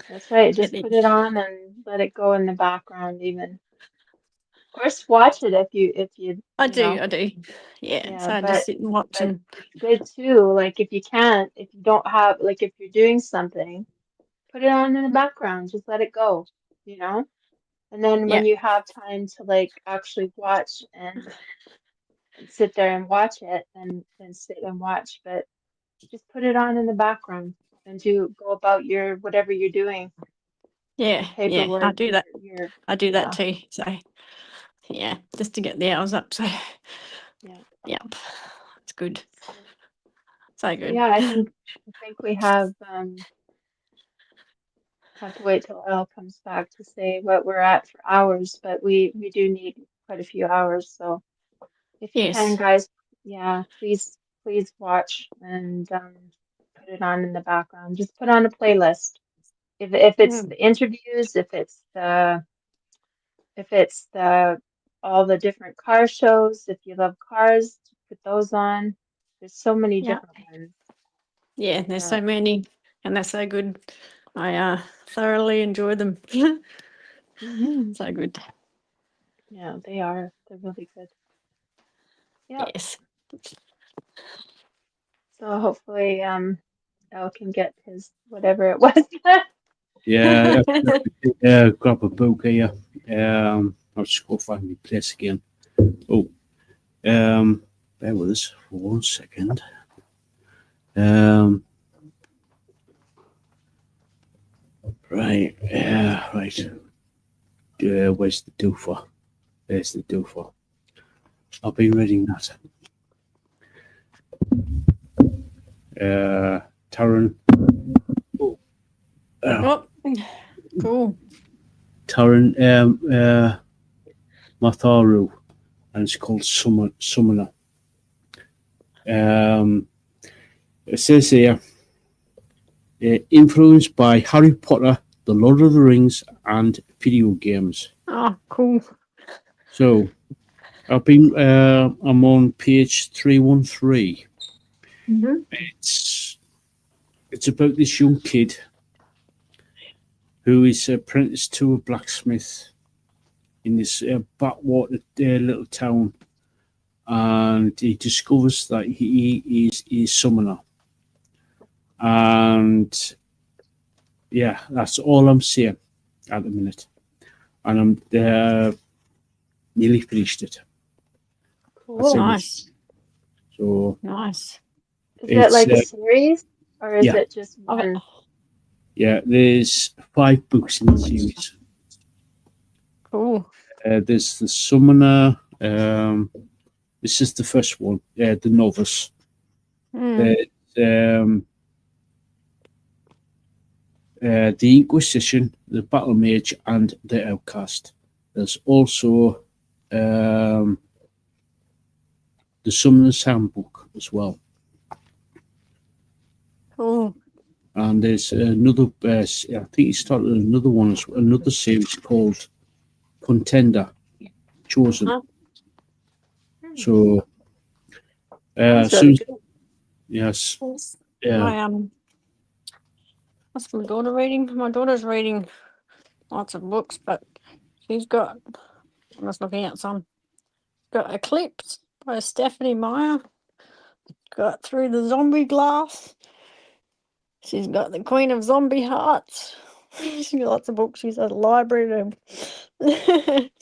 That's right. Just put it on and let it go in the background even. Of course, watch it if you I know. do. Yeah, so I but just sit and watch and it's good too. Like if you don't have, like if you're doing something, put it on in the background. Just let it go, you know? And then when you have time to like actually watch and sit there and watch it, then sit and watch. But just put it on in the background and go about your whatever you're doing. yeah, Paperwork. I do that. Your I do that too. So yeah, just to get the hours up. So yeah, it's good. So good. Yeah, I think we have to wait till Elle comes back to say what we're at for hours, but we do need quite a few hours. So if you can, Yes. guys, yeah, please watch and put it on in the background. Just put on a playlist. If it's the interviews, if it's the all the different car shows, if you love cars, put those on. There's so many Yeah. different ones. Yeah, there's Yeah. so many, and they're so good. I thoroughly enjoy them. So good. Yeah, they are. They're really good. Yeah. Yes. So hopefully, Elle can get his whatever it was. Yeah, grab a book here. I'll just go find my place again. Oh, bear with us for 1 second. Right, right. Where's the doofer? There's the doofer. I've been reading that. Taran. Oh, cool. Taran Matharu, and it's called Summoner. It says here, influenced by Harry Potter, The Lord of the Rings, and video games. Oh, cool. So I'm on page 313. It's about this young kid who is apprenticed to a blacksmith in this backwater little town, and he discovers that he is summoner. And yeah, that's all I'm saying at the minute. And I'm nearly finished it. Cool. Nice. So Nice. Is it like a series or is it just one? Yeah, there's 5 books in the series. Cool. There's the Summoner. This is the first one. The Novice. The Inquisition, the Battle Mage, and the Outcast. There's also the Summoner's Handbook as well. Cool. And there's another. I think he started another one, another series called Contender, Chosen. So, yes, yeah. What's my daughter reading? My daughter's reading lots of books, but she's got. I'm just looking at some. Got Eclipse by Stephanie Meyer. Got Through the Zombie Glass. She's got The Queen of Zombie Hearts. She's got lots of books. She's at a library.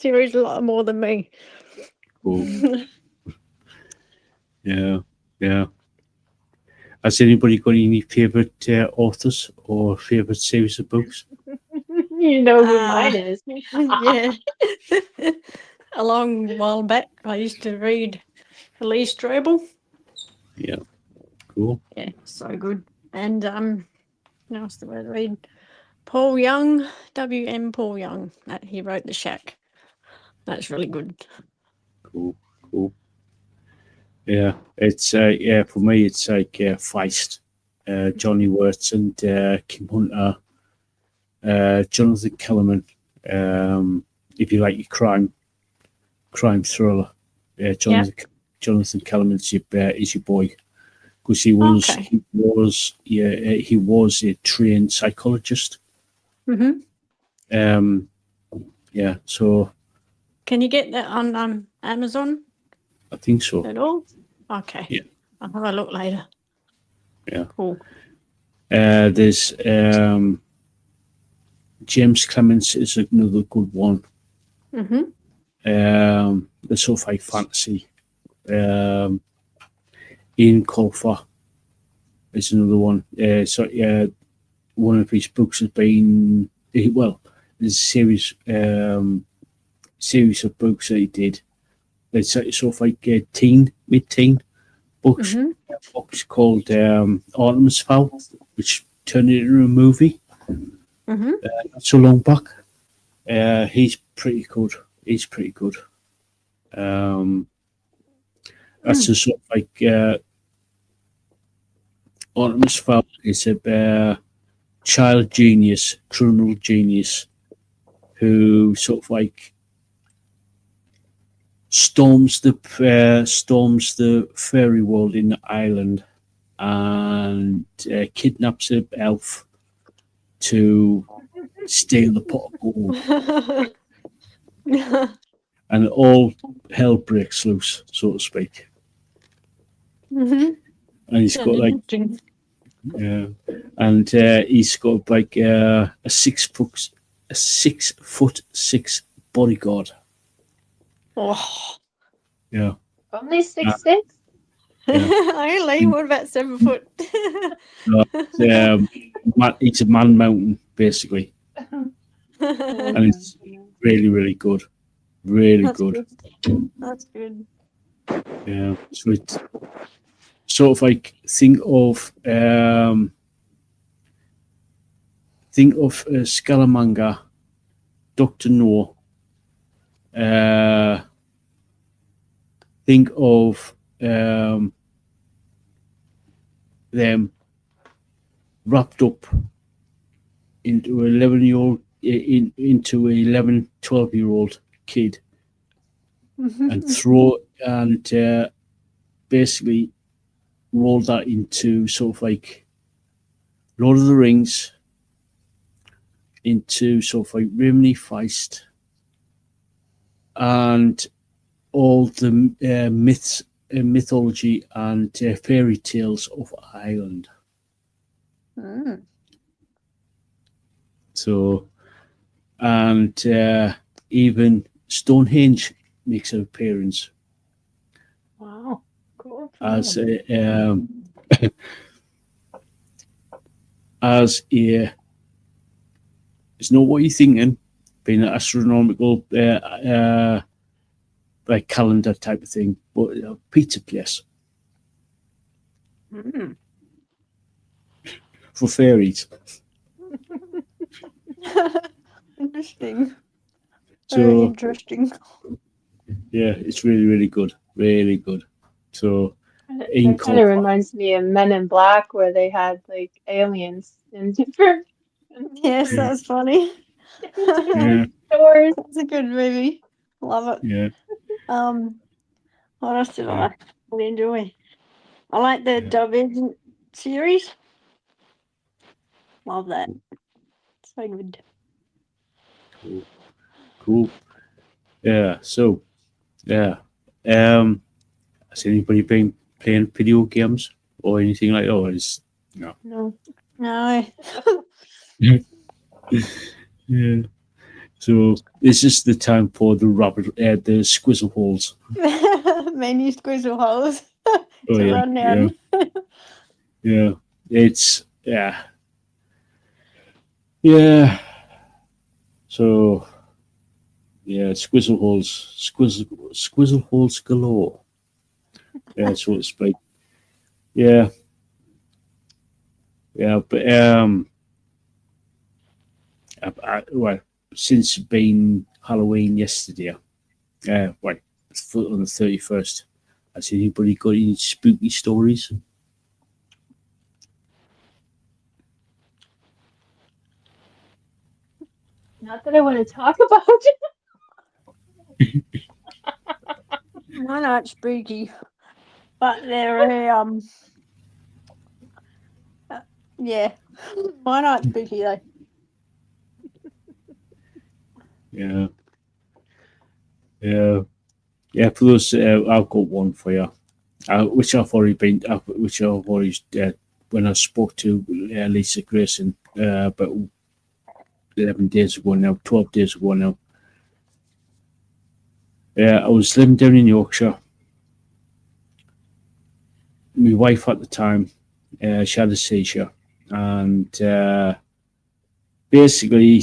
She reads a lot more than me. Cool. Yeah. Has anybody got any favourite authors or favourite series of books? You know who mine is. Yeah. A long while back, I used to read Lee Strobel. Yeah. Cool. Yeah, so good. And what else do I read? Paul Young, W.M. Paul Young. He wrote The Shack. That's really good. Cool. Yeah, it's for me it's like Feist, Johnny Wirtz and Kim Hunter, Jonathan Kellerman. If you like your crime thriller, Jonathan Kellerman is your boy, because he was a trained psychologist. Yeah, so can you get that on Amazon? I think so. At all? Okay. Yeah. I'll have a look later. Yeah. Cool. There's James Clements is another good one. The sci-fi fantasy. Ian Colfer is another one. One of his books has been there's a series of books that he did. It's sort of like mid-teen, books Mhm. books called Artemis Fowl, which turned into a movie Mhm. not so long back. He's pretty good. He's pretty good. That's a sort of like Artemis Fowl is a child genius, criminal genius, who sort of like storms the fairy world in the island and kidnaps an elf to steal the pot of gold, and all hell breaks loose, so to speak. Mhm. And he's Sounds got like interesting. and he's got like a 6 foot 6 bodyguard. Oh. Yeah, Only 6'6"? Only, what about 7 foot? He's a man mountain basically, Oh and my it's goodness. really really good, really That's good. good. That's good. Yeah, so it's sort of like think of Scaramanga, Doctor No. Think of them wrapped up into 11-year-old into a 11, 12-year-old kid and throw and basically roll that into sort of like Lord of the Rings, into sort of like Rimini Feist, and all the myths, mythology, and fairy tales of Ireland. Mm. So, and even Stonehenge makes an appearance Wow. Cool. as a as a. It's not what you're thinking, being an astronomical like calendar type of thing, but a pizza place Mm. for fairies. Interesting. Very So interesting. yeah, it's really really good, really good. So That kind of reminds me of Men in Black, where they had like aliens in different Yes, that's funny. yeah, stores. That's a good movie. Love it. yeah, What else did Yeah. I really enjoy? I like the Divergent series. Love that. So good. cool. Yeah. So yeah. Has anybody been playing video games or anything like that? Or is no. No. No. Yeah. So this is the time for the the squizzle holes. Many squizzle holes Oh to yeah, run down. yeah. It's yeah. So yeah, squizzle holes galore. Yeah, so to speak. Yeah, yeah. But well, since being Halloween yesterday, well, on the 31st, has anybody got any spooky stories? Not that I want to talk about. Mine aren't spooky, but they're yeah. Mine aren't spooky though. Yeah, yeah, yeah. For those, I've got one for you, which I've already when I spoke to Lisa Grayson about 11 days ago now, 12 days ago now. Yeah, I was living down in Yorkshire. My wife at the time, she had a seizure, and basically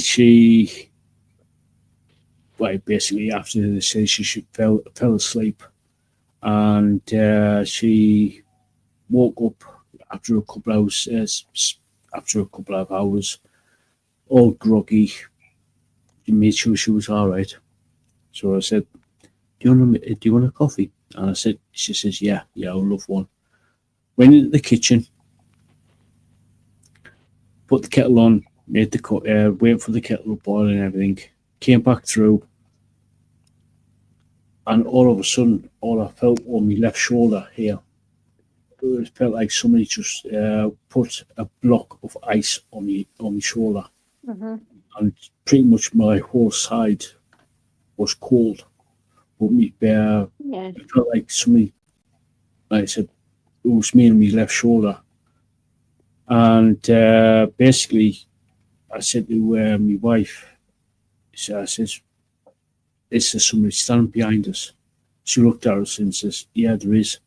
basically after the seizure, she fell asleep, and she woke up after a couple of hours, all groggy. Made sure she was all right. So I said, do you want a coffee? And I said, she says, yeah, I'll love one. Went into the kitchen, put the kettle on, made the wait for the kettle to boil and everything. Came back through, and all of a sudden, all I felt on my left shoulder here, it felt like somebody just put a block of ice on my shoulder, and pretty much my whole side was cold. But it felt like somebody, like I said, it was me on my left shoulder. And basically, I said to my wife, I says, "Is there somebody standing behind us?" She looked at us and says, "Yeah, there is."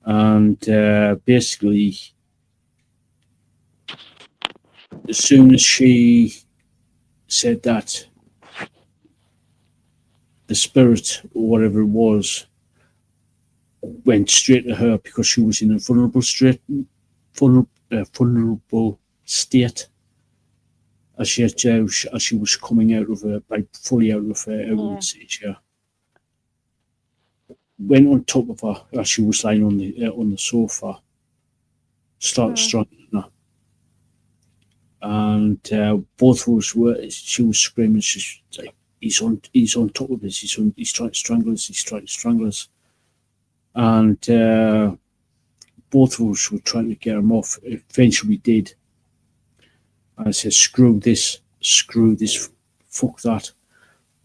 And basically, as soon as she said that, the spirit or whatever it was went straight to her because she was in a vulnerable state as she was coming out of her, like fully out of her outward seizure. Went on top of her as she was lying on the sofa, started strangling her, and both of us were. She was screaming. She's like, "He's on top of us. He's trying to strangle us. He's trying to strangle us." And both of us were trying to get him off. Eventually, we did. I said, screw this, fuck that.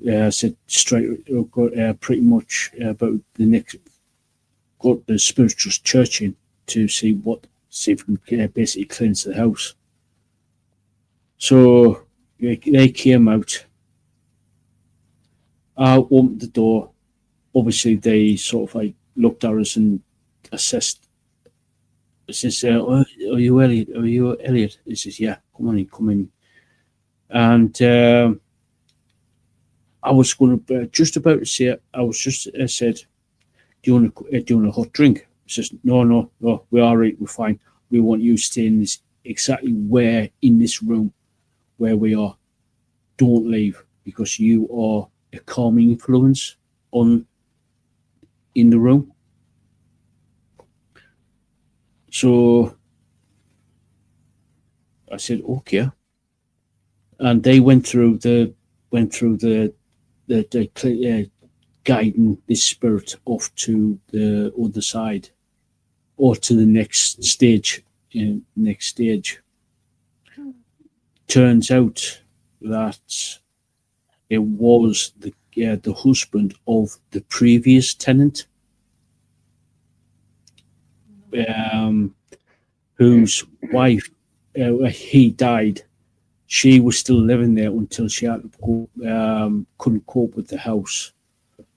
I said straight, got pretty much about the next, got the spiritual church in to see if we can basically cleanse the house. So they came out. I opened the door. Obviously, they sort of like looked at us and assessed. I says, "Are you Elliot? Are you Elliot?" He says, "Yeah, come in." And I was going to just about to say it. I was just said, "Do you want a hot drink?" He says, "No, we're all right. We're fine. We want you staying exactly where in this room where we are. Don't leave because you are a calming influence in the room." So I said, "Okay," and they went through the guiding this spirit off to the other side or to the next stage. Turns out that it was the husband of the previous tenant, whose wife, he died. She was still living there until she had to go, couldn't cope with the house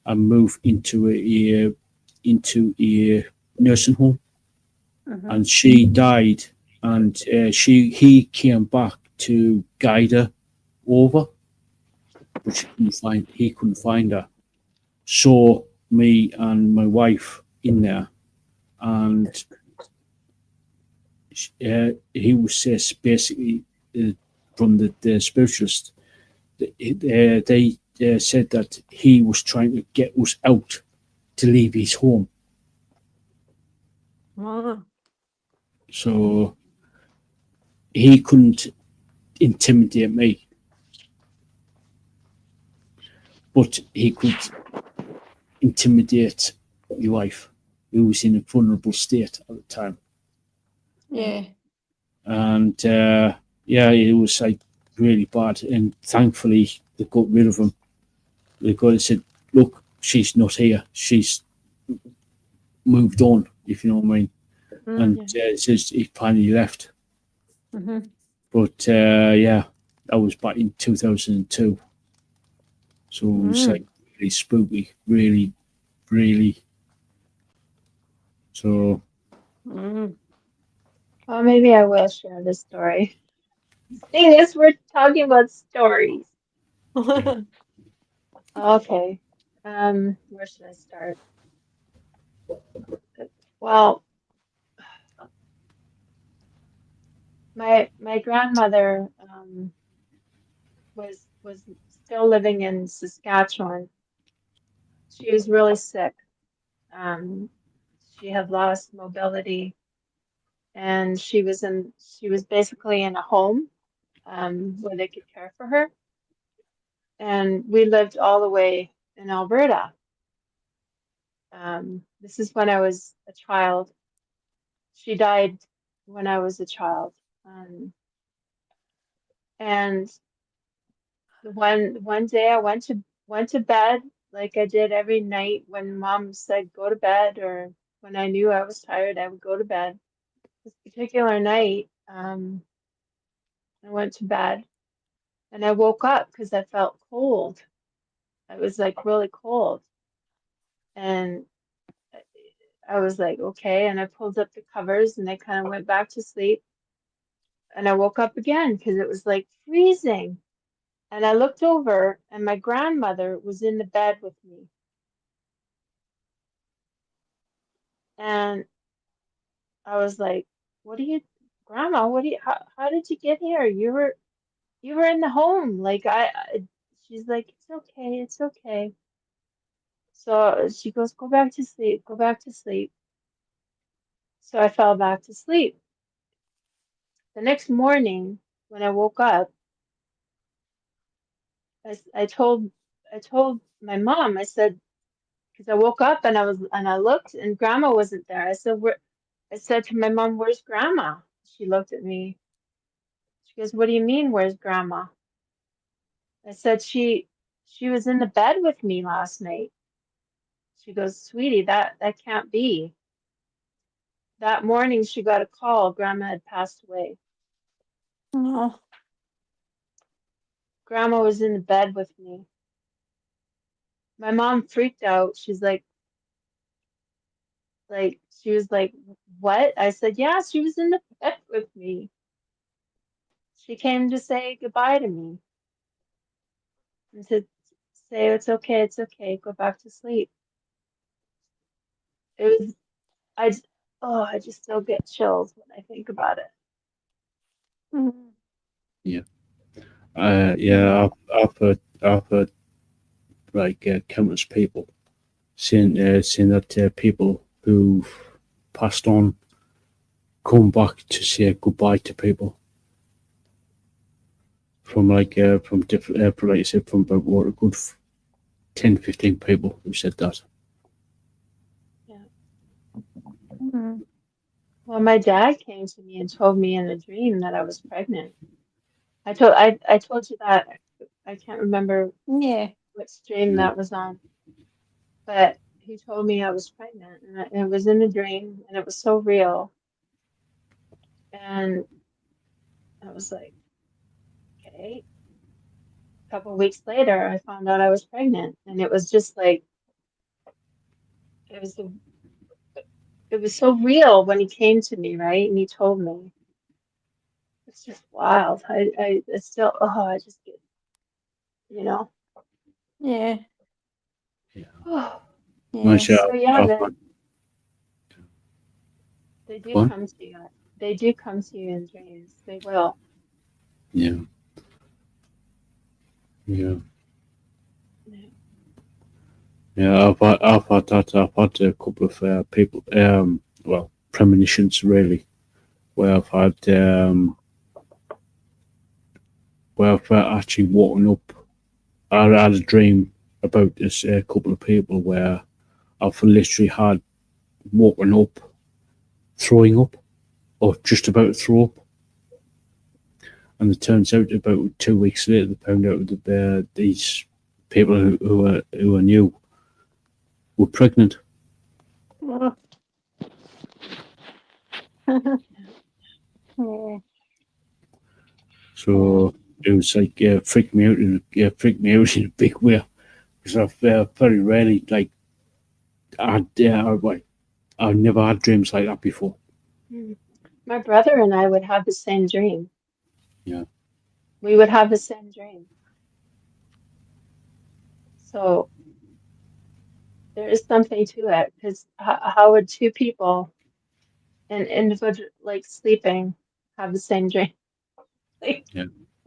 and move into a nursing home. And she died, and he came back to guide her over, but he couldn't find her. Saw me and my wife in there, and he was basically from the spiritualist. They said that he was trying to get us out to leave his home. So he couldn't intimidate me, but he could intimidate my wife, who was in a vulnerable state at the time. Yeah. And it was like really bad. And thankfully, they got rid of him. They got and said, "Look, she's not here. She's moved on," if you know what I mean. And it says he finally left. But that was back in 2002. So it was like really spooky, really, really. So. Well, maybe I will share this story. Thing is, we're talking about stories. Okay. Where should I start? Well, My grandmother was still living in Saskatchewan. She was really sick. Um, she had lost mobility, and she was basically in a home where they could care for her. And we lived all the way in Alberta. This is when I was a child. She died when I was a child. And one day I went to bed like I did every night when mom said go to bed, or when I knew I was tired, I would go to bed. This particular night, I went to bed and I woke up because I felt cold. I was like really cold. And I was like, okay. And I pulled up the covers and I kind of went back to sleep. And I woke up again because it was like freezing. And I looked over and my grandmother was in the bed with me. And I was like, what are you, Grandma, how did you get here? You were in the home. Like she's like, it's okay, it's okay. So she goes, go back to sleep, go back to sleep. So I fell back to sleep. The next morning, when I woke up, I told my mom, I said, because I woke up and I looked and Grandma wasn't there. I said to my mom, where's Grandma? She looked at me. She goes, what do you mean, where's Grandma? I said, she was in the bed with me last night. She goes, sweetie, that can't be. That morning she got a call. Grandma had passed away. Oh, Grandma was in the bed with me. My mom freaked out. She was like, what? I said, yeah, she was in the bed with me. She came to say goodbye to me and to say, it's okay, go back to sleep. It was, I, j- oh, I just still get chills when I think about it. mm, Yeah. Yeah. I've heard like countless people saying that people who've passed on come back to say goodbye to people from different like I said, from about what a good 10, 15 people who said that. Yeah. mm. Well, my dad came to me and told me in a dream that I was pregnant. I told you that. I can't remember Yeah. what stream Yeah. that was on, but he told me I was pregnant, and it was in a dream, and it was so real. And I was like, okay. A couple of weeks later, I found out I was pregnant, and it was just like it was the, it was so real when he came to me, right? And he told me. It's just wild. I still, oh, I just get, you know. Yeah. Oh, Yeah. Actually, so yeah, I've had, they do one. come to you. They do come to you in dreams. They will. Yeah. Yeah. Yeah. Yeah. I've had that. I've had a couple of people. Well, premonitions really, where I've had where I've actually woken up. I had a dream about this couple of people where I've literally had woken up, throwing up, or just about to throw up. And it turns out about 2 weeks later, they found out that these people who are new were pregnant. Oh. Yeah. So it was like freaked me out freaked me out in a big way because I've very rarely like I've never had dreams like that before. Mm. My brother and I would have the same dream. Yeah, We would have the same dream. So there is something to it because how would two people, an individual, like sleeping, have the same dream. Like,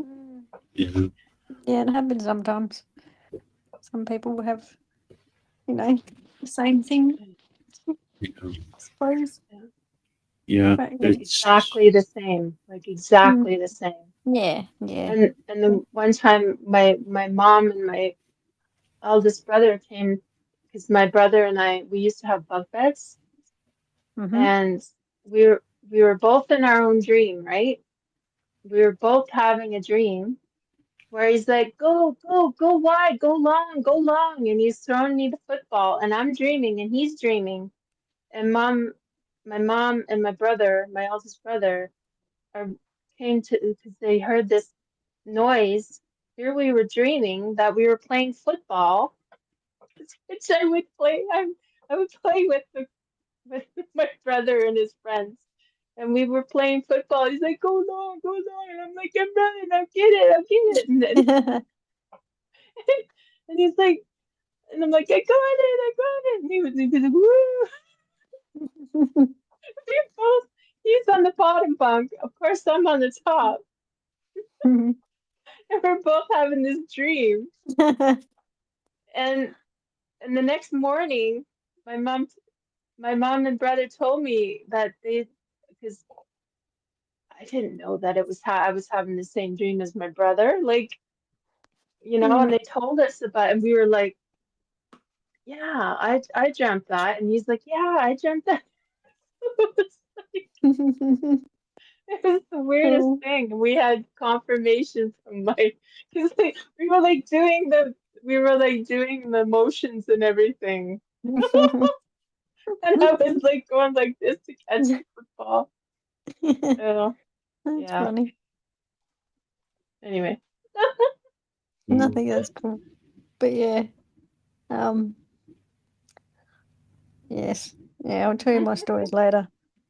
Mm. Yeah. Yeah, it happens sometimes. Some people will have, the same thing, Yeah. I suppose. Yeah. But yeah. like It's exactly the same. Like exactly the same. Yeah. And the one time my mom and my eldest brother came because my brother and we used to have bunk beds, Mm-hmm. and we were both in our own dream, right? We were both having a dream where he's like, go wide, go long, and he's throwing me the football, and I'm dreaming, and he's dreaming, and my mom and my brother, my eldest brother, are came to because they heard this noise. Here we were dreaming that we were playing football, which I would play. I would play with my brother and his friends, and we were playing football. He's like, go long, and I'm like, I'm running, I'll get it, and then, and he's like, and I'm like, I got it, and he was like, woo. We both. He's on the bottom bunk. Of course, I'm on the top, and we're both having this dream. And the next morning, my mom and brother told me that because I didn't know that it was I was having the same dream as my brother, like, and they told us about it, and we were like, yeah, I dreamt that, and he's like, yeah, I dreamt that. It was the weirdest Cool. thing. We had confirmation from because we were like doing the motions and everything, and I was like going like this to catch the football. Oh, That's yeah. funny. Anyway. I think that's cool. But yeah. Yes. Yeah, I'll tell you my stories later.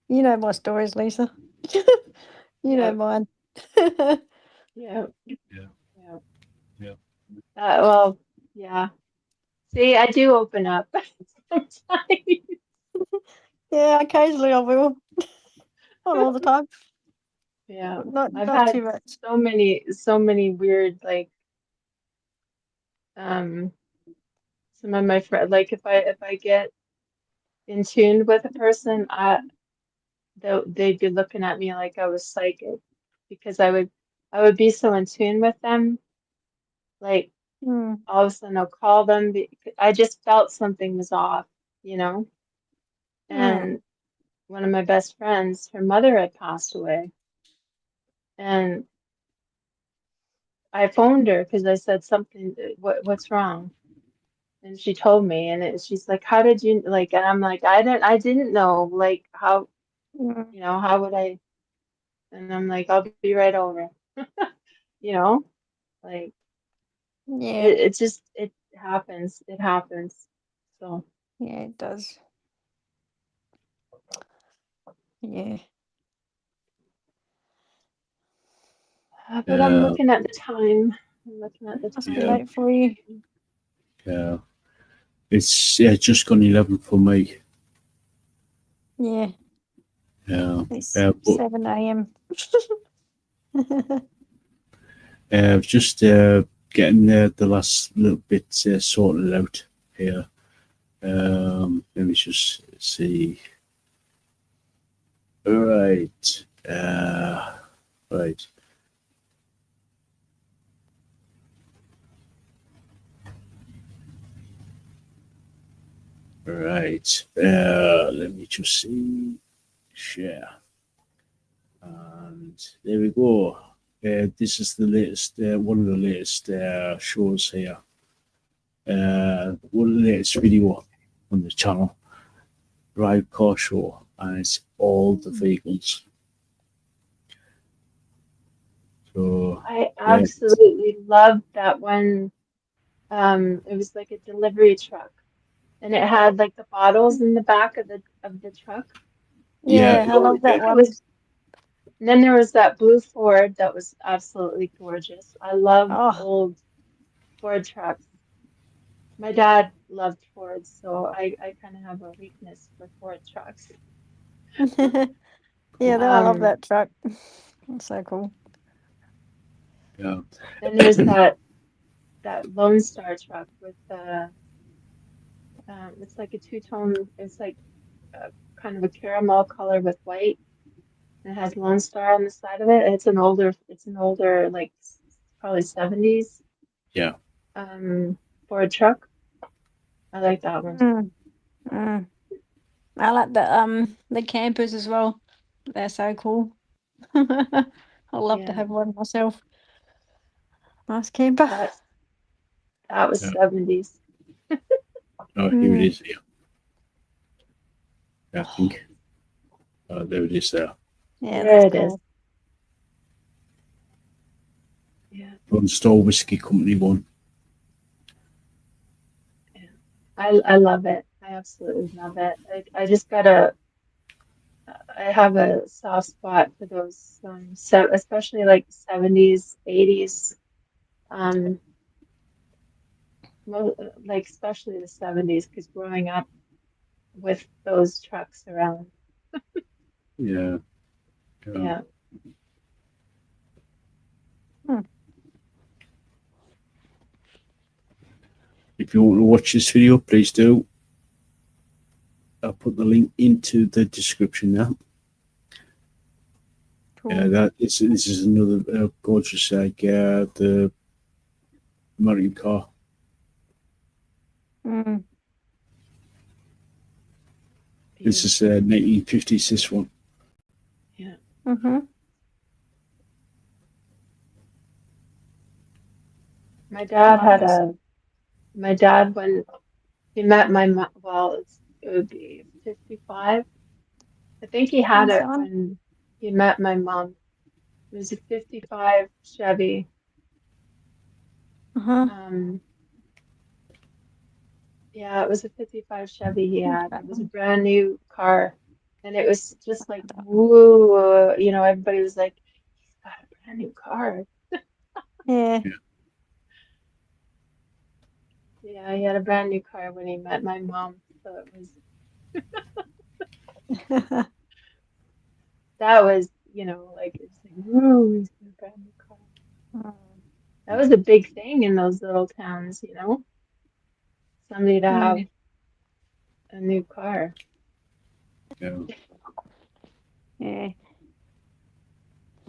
You know my stories, Lisa. You know Yeah, mine. yeah, yeah. yeah. Yeah. Well, yeah. See, I do open up sometimes. Yeah, occasionally I will. Not all the time. Yeah, I've Not had too much. so many weird, like, some of my friends, like if I get in tune with a person, they'd be looking at me like I was psychic, because I would be so in tune with them, like Mm. all of a sudden I'll call them. I just felt something was off, you know. Mm. And one of my best friends, her mother had passed away, and I phoned her because I said something. What's wrong? And she told me, and she's like, "How did you like?" And I'm like, I didn't know, like, how, Mm. how would I?" And I'm like, "I'll be right over," you know, like Yeah. it happens, it happens. So, Yeah, it does. Yeah. but I'm Yeah. looking at the time. I'm looking at the Must be Yeah. time. late for you. Yeah. It's just gone 11 for me. Yeah. Yeah. It's But 7 a.m. just getting the last little bit sorted out here. Let me just see. All right. Right. All right. Let me just see. Share. And there we go. This is the latest, one of the latest shows here. One of the latest video on the channel, Drive Car Show, and it's all the vehicles. So I yeah, absolutely loved that one. It was like a delivery truck, and it had like the bottles in the back of the truck. yeah, Yeah, I love that It one. was, and then there was that blue Ford that was absolutely gorgeous. I love Oh, old Ford trucks. My dad loved Fords, so I kind of have a weakness for Ford trucks. yeah, I love Um, that truck. That's so cool. Yeah. Then there's that Lone Star truck with the it's like a two-tone. It's like kind of a caramel color with white. And it has Lone Star on the side of it. It's an older like probably 70s Yeah. Ford truck. I like that one. Mm. Mm. I like the campers as well. They're so cool. I love to Yeah, have one myself. Nice camper. that was Yeah. 70s. Oh, here it is. Yeah. I think. There it is there. Yeah, There that's it is. cool. Yeah, Lone Star Whiskey Company one. I love it. I absolutely love it. I just I have a soft spot for those, especially like 70s, 80s, um, like especially the 70s, because growing up with those trucks around. Yeah. Yeah. If you want to watch this video, please do. I'll put the link into the description now. Cool. This is another gorgeous, like the American car. Mm. This is 1950s. This one. Yeah. Mm-hmm. My dad Nice. when he met my mom, well, it would be 55. I think he had Nice it one. when he met my mom. It was a 55 Chevy. Uh-huh. Yeah, it was a 55 Chevy he had. It was a brand new car. And it was just like, woo, everybody was like, he's got a brand new car. Yeah. Yeah, he had a brand new car when he met my mom. So that was, like, it's like, woo, he's got a brand new car. That was a big thing in those little towns, somebody to have a new car. Yeah. Yeah.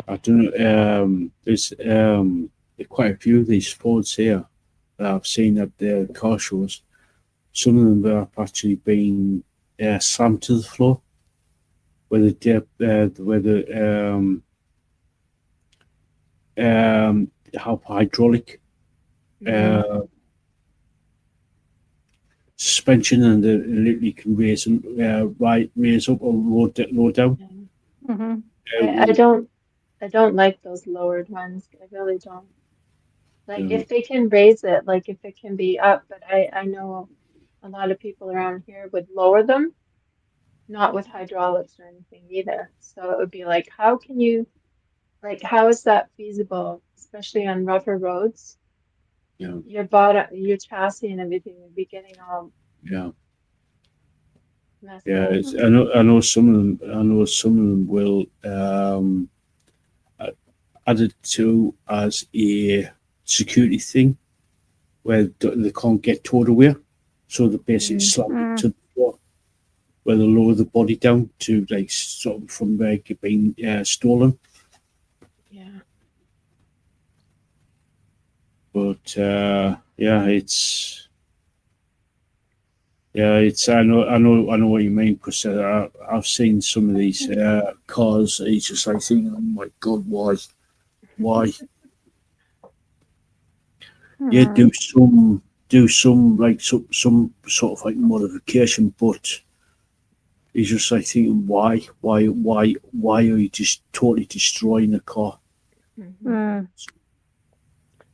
I don't know. There's quite a few of these Fords here that I've seen at the car shows. Some of them have actually been slammed to the floor, where have hydraulic suspension, and they literally can raise up or load down. Mm-hmm. I don't like those lowered ones. I really don't. Like Yeah. if they can raise it, like if it can be up, but I know a lot of people around here would lower them, not with hydraulics or anything either. So it would be like, how is that feasible, especially on rougher roads? Yeah. Your chassis and everything would be getting all Yeah. messed Yeah. up. I know some of them. I know some of them will add it to as a security thing where they can't get towed away, so they basically slam it to the floor, where they lower the body down to like stop it from being stolen. Yeah. But it's I know what you mean, because I've seen some of these cars. It's just like thinking, oh my god, why? Yeah, do some like some sort of like modification, but it's just like thinking, why are you just totally destroying the car?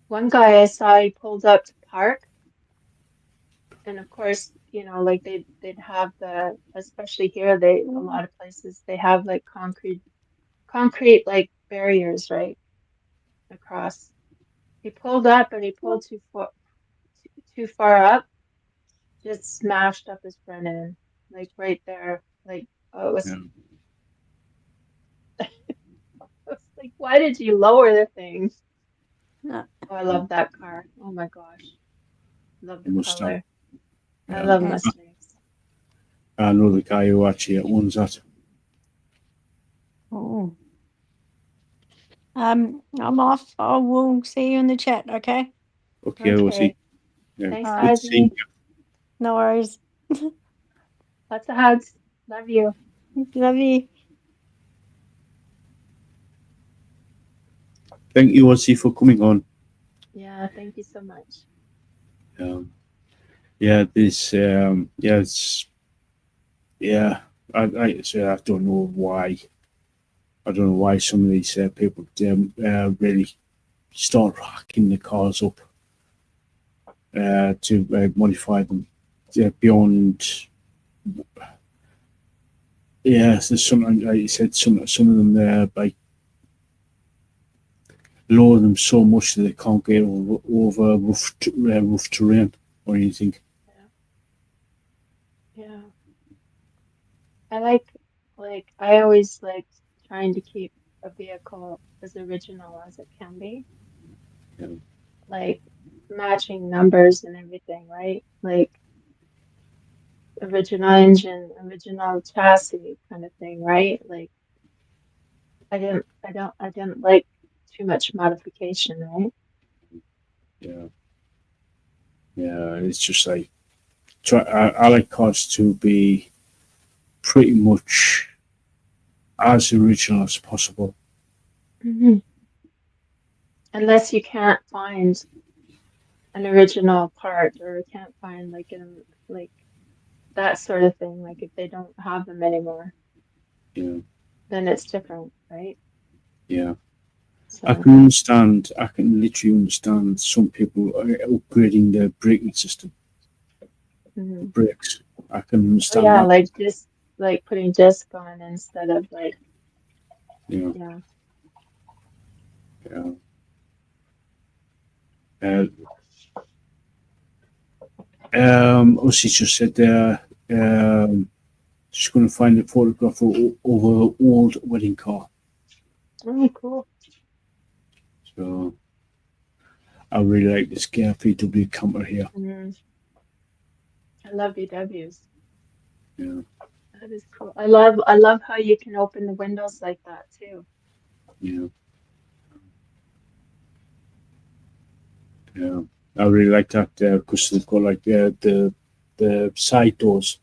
One guy I saw, he pulled up to park, and of course, like they'd have especially here, a lot of places they have like concrete like barriers right across. He pulled up and he pulled too far up, just smashed up his front end, like right there. Like, oh, it was, Yeah. it was like Like, why did you lower the thing? No. Oh, I love that car. Oh my gosh. Love the Mustang. color. I Yeah. love Yeah. Mustangs. I know the guy who actually owns that. Oh. I'm off. I will see you in the chat, okay? Okay, we'll see. Okay. Yeah, Thanks, All good right. to see you. Ozzy. No worries. Lots of hugs. Love you. Love you. Thank you, Ozzy, for coming on. Yeah, thank you so much. Yeah, this, yeah, it's, yeah, I don't know why. I don't know why some of these people really start hacking the cars up to modify them beyond. Yeah, there's some, like you said, some of them like lower them so much that they can't get over rough terrain or anything. Yeah. I I always like trying to keep a vehicle as original as it can be. Yeah. Like matching numbers and everything, right? Like original engine, original chassis kind of thing, right? Like I didn't like too much modification, right? Yeah, yeah. It's just like I like cars to be pretty much as original as possible. Hmm. Unless you can't find an original part or can't find like that sort of thing, like if they don't have them anymore, Yeah, then it's different, right? yeah. I So, can understand. I can literally understand some people upgrading their braking system, mhm. brakes. I can Oh understand yeah, that. like just like putting disc on instead of like, Yeah, yeah. yeah. Uh, Ossie just said there. She's going to find a photograph of an old wedding car. Oh, cool. So I really like this VW camper here. Mm. I love VWs. Yeah, That is cool. I love how you can open the windows like that too. yeah, yeah. I really like that because they've got like the side doors.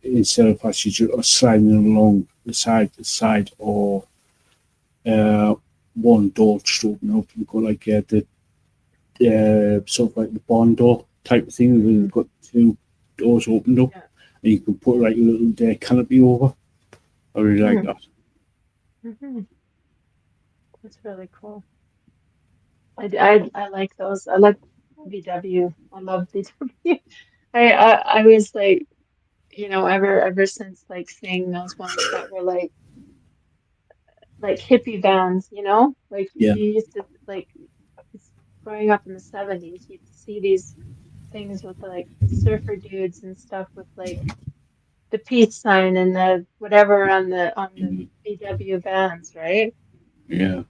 Instead of actually just sliding along the side, or uh, one door just open up. You've got like the sort of like the barn door type of thing. Where you've got two doors opened up, Yeah. and you can put like a little canopy over. I really like that. Hmm. That's really cool. I like those. I like VW. I love VW. I was like, ever since like seeing those ones that were like hippie vans, like Yeah, you used to like growing up in the 70s, you'd see these things with like surfer dudes and stuff with like the peace sign and the whatever on the VW vans, right? yeah,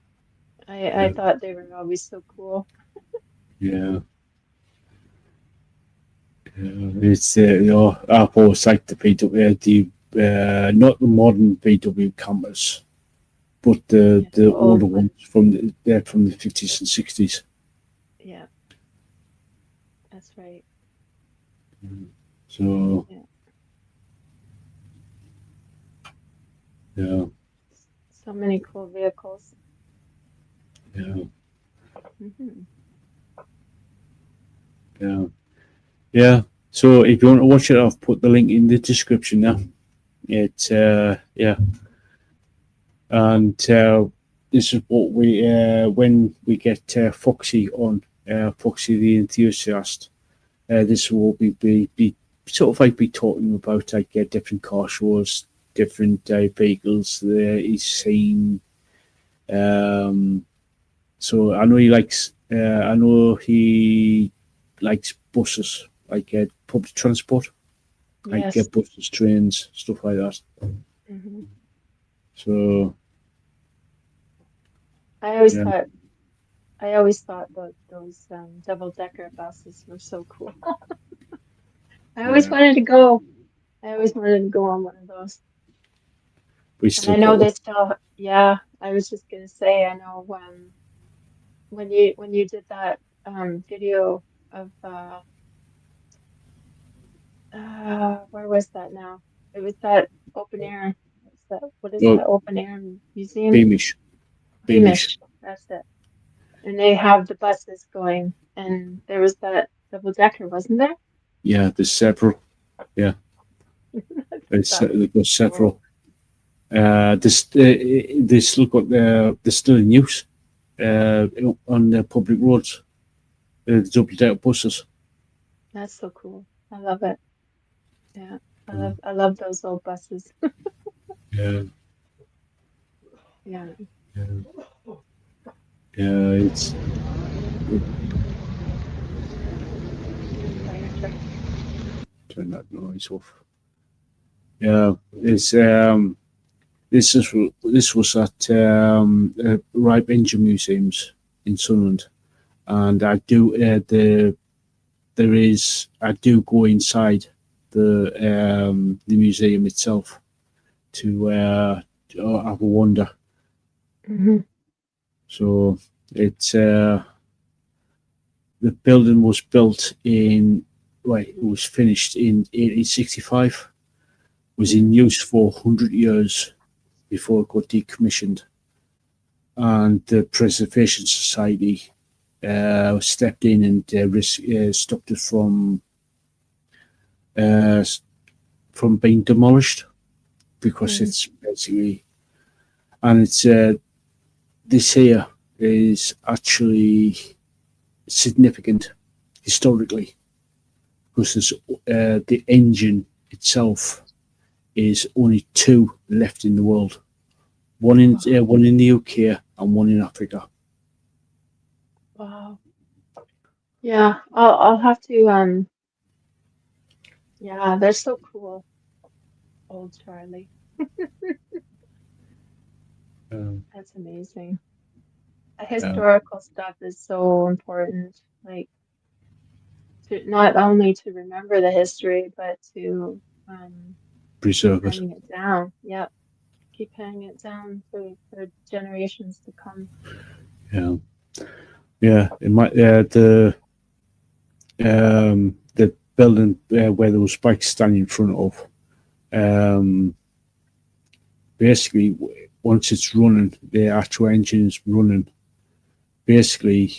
I yeah, thought they were always so cool. yeah. It's I've always liked the VW, not the modern VW campers, but Yeah, the the older old ones. ones from the 50s and 60s. Yeah, that's right. So Yeah. yeah, So many cool vehicles. yeah, Hmm. yeah, yeah. So if you want to watch it, I've put the link in the description now. It's yeah, and this is what we when we get Foxy on, Foxy the enthusiast. This will be sort of like be talking about like different car shows, different vehicles that he's seen. Um, so I know he likes. I know he likes buses, like public transport, like Yes. buses, trains, stuff like that. Hmm. So I always Yeah. thought I always thought that those double-decker buses were so cool. I always Yeah. wanted to go. I always wanted to go on one of those. We And still I know got they one. still, yeah, I was just gonna say, I know when you did that video of where was that now? It was that open air. What is Oh, that open air museum? Beamish. Beamish. Hamish, that's it. And they have the buses going, and there was that double decker, wasn't there? Yeah, there's several. Yeah, That was they've got cool. several. They still got they're still in use on the public roads. The double decker buses. That's so cool. I love it. Yeah, Mm. I love those old buses. Yeah, Yeah. yeah, yeah. It's Fire truck. turn that noise off. Yeah, it's this was at Ripe Engine Museums in Sunderland, and I do I do go inside the museum itself to have a wander. Hmm. So it's the building was built in it was finished in 1865. Was in use for 100 years before it got decommissioned, and the Preservation Society stepped in and stopped it uh, from being demolished because Mm. it's basically, and it's this here is actually significant historically because the engine itself is only two left in the world, one in the UK and one in Africa. Wow. Yeah, I'll have to yeah, they're so cool. Old Charlie. Um, That's amazing. uh, Historical stuff is so important. Like to not only to remember the history, but to keep Preserve it. handing it down. Yep. Keep handing it down for generations to come. Yeah, yeah. It might the building where those bikes stand in front of. Basically, once it's running, the actual engine is running. Basically,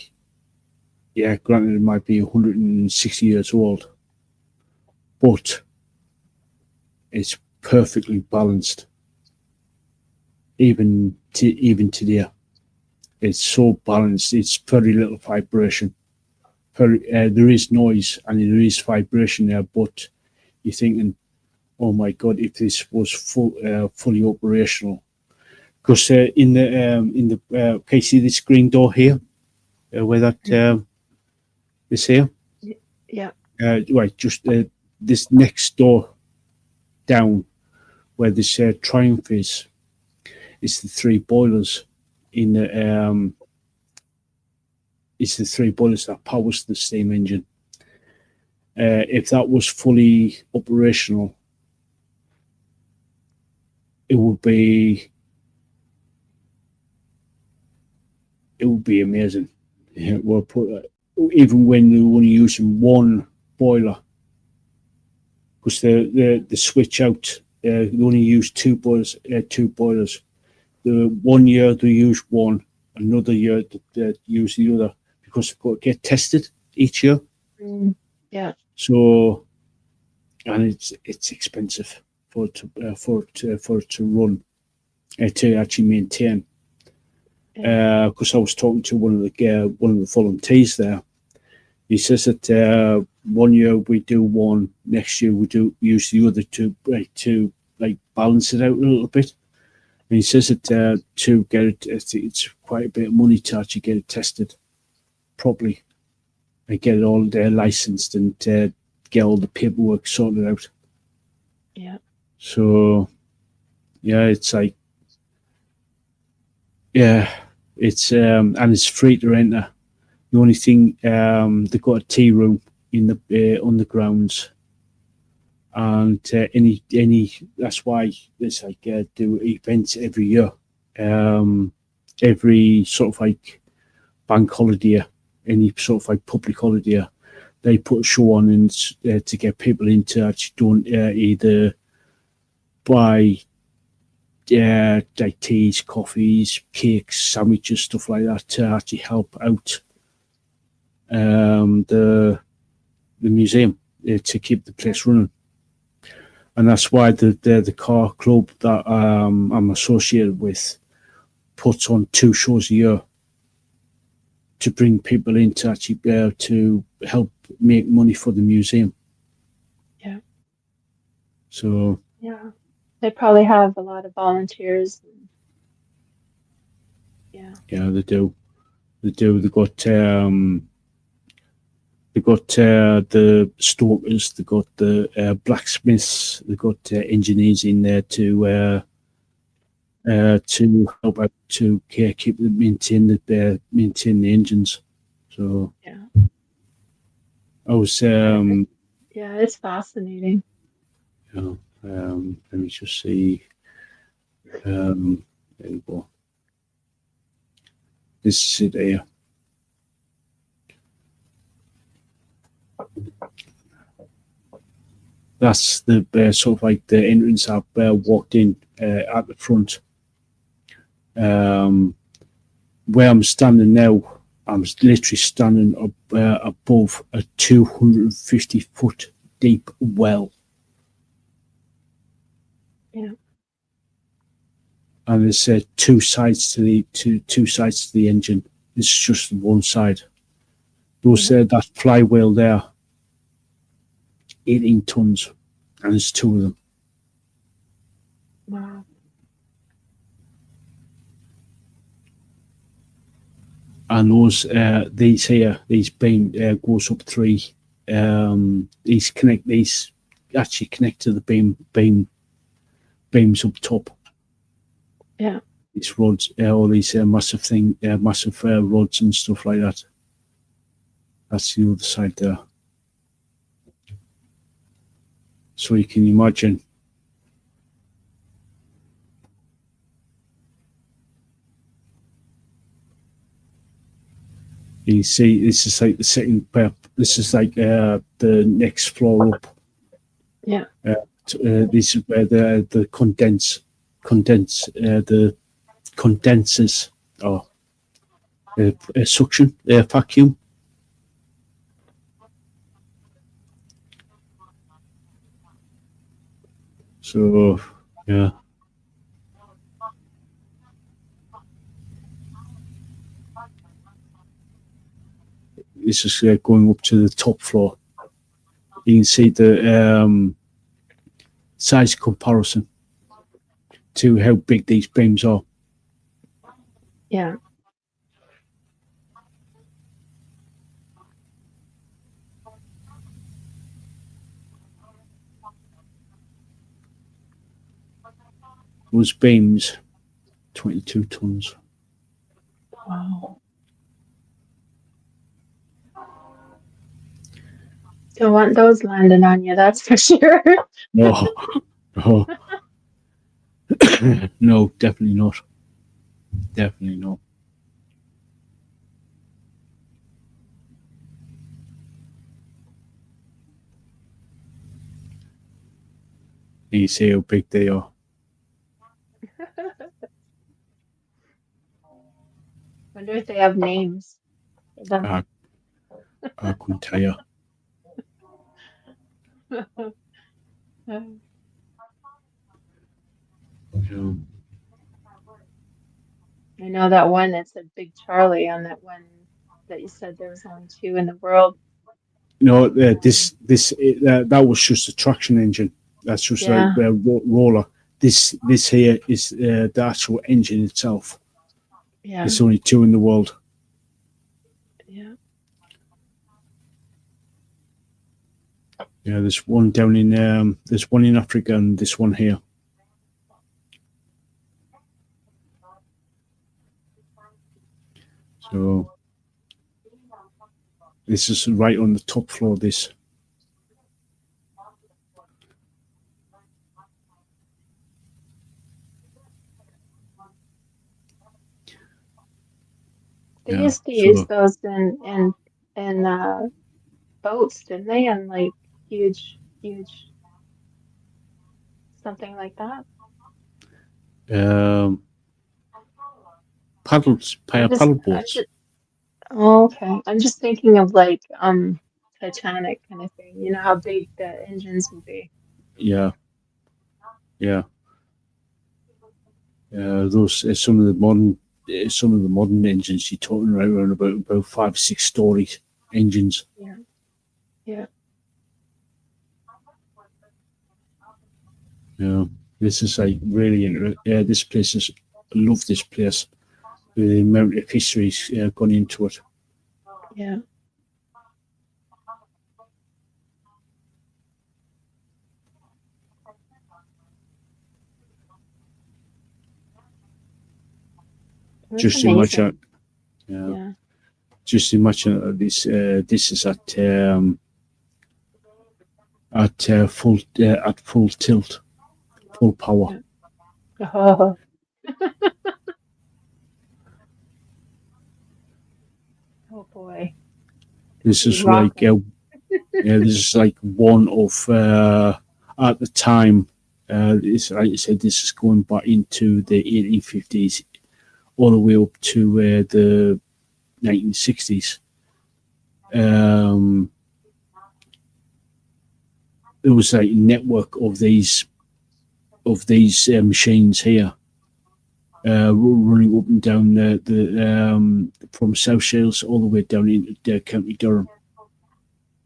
yeah. Granted, it might be 160 years old, but it's perfectly balanced. Even today, it's so balanced. It's very little vibration. There is noise and there is vibration there, but you're thinking, oh my god, if this was fully operational. Because in the can you see this green door here, where that is here? Yeah. Right, just this next door down, where this Triumph is the three boilers in the it's the three boilers that powers the steam engine. If that was fully operational, it would be amazing. Yeah, we'll put even when they're only using one boiler, because the switch out, they only use two boilers. The 1 year they use one, another year they use the other because they've got to get tested each year. Mm. Yeah. So, and it's expensive for it to run, to actually maintain. Because I was talking to one of the volunteers there. He says that 1 year we do one, next year we do use the other to balance it out a little bit. And he says that to get it, it's quite a bit of money to actually get it tested properly and get it all licensed and get all the paperwork sorted out. Yeah. So, yeah, it's like, yeah, It's and it's free to enter. The only thing, they've got a tea room in the on the grounds, and any that's why there's like do events every year, every sort of like bank holiday, any sort of like public holiday, they put a show on and to get people in to actually don't either buy like teas, coffees, cakes, sandwiches, stuff like that to actually help out the museum to keep the place running. And that's why the car club that I'm associated with puts on 2 shows a year to bring people in to actually be able to help make money for the museum. Yeah. So Yeah. They probably have a lot of volunteers. Yeah. yeah, they do. They've got the stokers, they've got the blacksmiths, they've got engineers in there to help out to keep them maintain the engines. So Yeah. I was Yeah, it's fascinating. let me just see. There we go. This is it here. That's the sort of like the entrance I've walked in at the front. Where I'm standing now, I'm literally standing above a 250-foot deep well. Yeah. And there's two sides to the engine. It's just one side. Those that flywheel there, 18 tons, and there's 2 of them. Wow. And those these beam goes up 3. These actually connect to the beams up top. Yeah. These rods, all these massive rods and stuff like that. That's the other side there. So you can imagine. You see, this is like the second. This is like the next floor up. Yeah. This is where the condensers are. Suction vacuum. So yeah. This is going up to the top floor. You can see the size comparison to how big these beams are. Yeah. Those beams, 22 tons. Wow. Don't want those landing on you, that's for sure. No, no, no, definitely not. Definitely not. You see how big they are. Wonder if they have names for them. I couldn't tell you. I know that one that said Big Charlie on that one that you said there was only 2 in the world. No, that was just a traction engine. That's just like a roller. This here is the actual engine itself. Yeah. There's only 2 in the world. Yeah. Yeah, there's one down in there's one in Africa and this one here. So this is right on the top floor. This. They Yeah, used to use those in boats, didn't they? And like huge something like that. Paddle I'm boats. just, oh, okay. I'm just thinking of like Titanic kind of thing. You know how big the engines would be. Yeah. Those some of the modern engines you're talking around about 5-6 story engines. Yeah. Yeah. Yeah. This is like really interesting. Yeah, this place is. I love this place. The amount of history's gone into it. Yeah. That's Just amazing. imagine. Yeah. Just imagine this. This is at full tilt, full power. Yeah. Oh. Oh boy. This is Rock like this is like one of at the time. It's like I said, this is going back into the 1850s, all the way up to the 1960s. There was like a network of these machines here, running up and down the from SETYÖURSAILS all the way down into County Durham.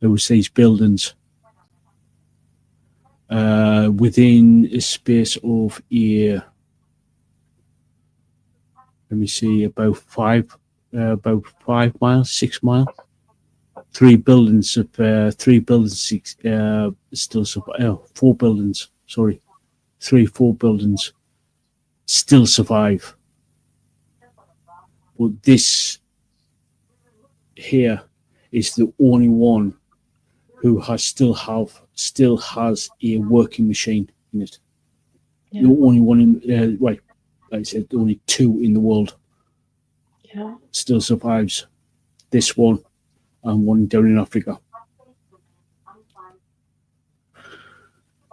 There was these buildings. Within a space of let me see, about 5 miles, 6 miles. 3 buildings still survive. 4 buildings, sorry, 4 buildings still survive. But this here is the only one who still has a working machine in it. Yeah. The only one in like I said, only 2 in the world. Yeah. Still survives. This one and one down in Africa.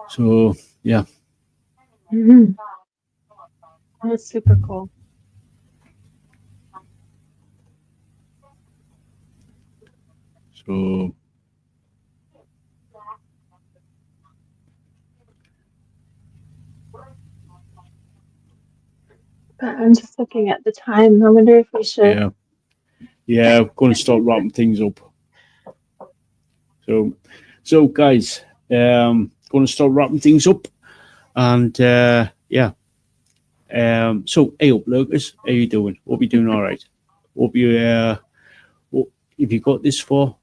So yeah. Mm-hmm. That's super cool. So I'm just looking at the time. I wonder if we should. Yeah, I'm going to start wrapping things up. So guys, going to start wrapping things up, and yeah. So hey up, Lucas, how you doing? Hope you're doing all right. Hope you if you got this far,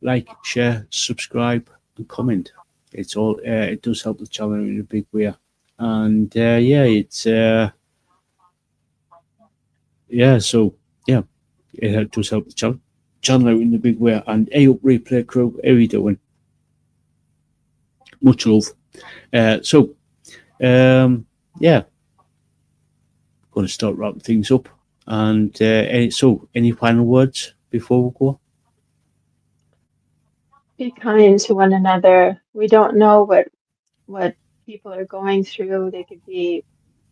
like, share, subscribe, and comment. It's all it does help the channel in a big way, and yeah, it's yeah. So yeah, it does help the channel out in a big way. And hey up, replay crew, how you doing? Much love. So yeah, going to start wrapping things up. And so, any final words before we go? Be kind to one another. We don't know what people are going through. They could be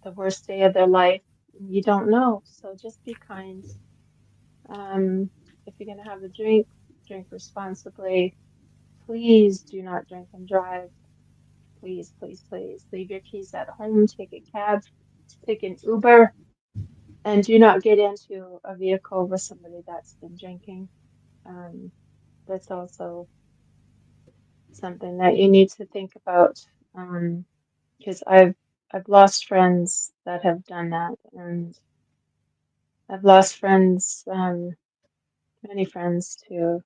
the worst day of their life. You don't know. So just be kind. If you're going to have a drink, drink responsibly. Please do not drink and drive. Please, please, please. Leave your keys at home. Take a cab. Take an Uber. And do not get into a vehicle with somebody that's been drinking. That's also something that you need to think about. Because I've lost friends that have done that, and I've lost friends, many friends to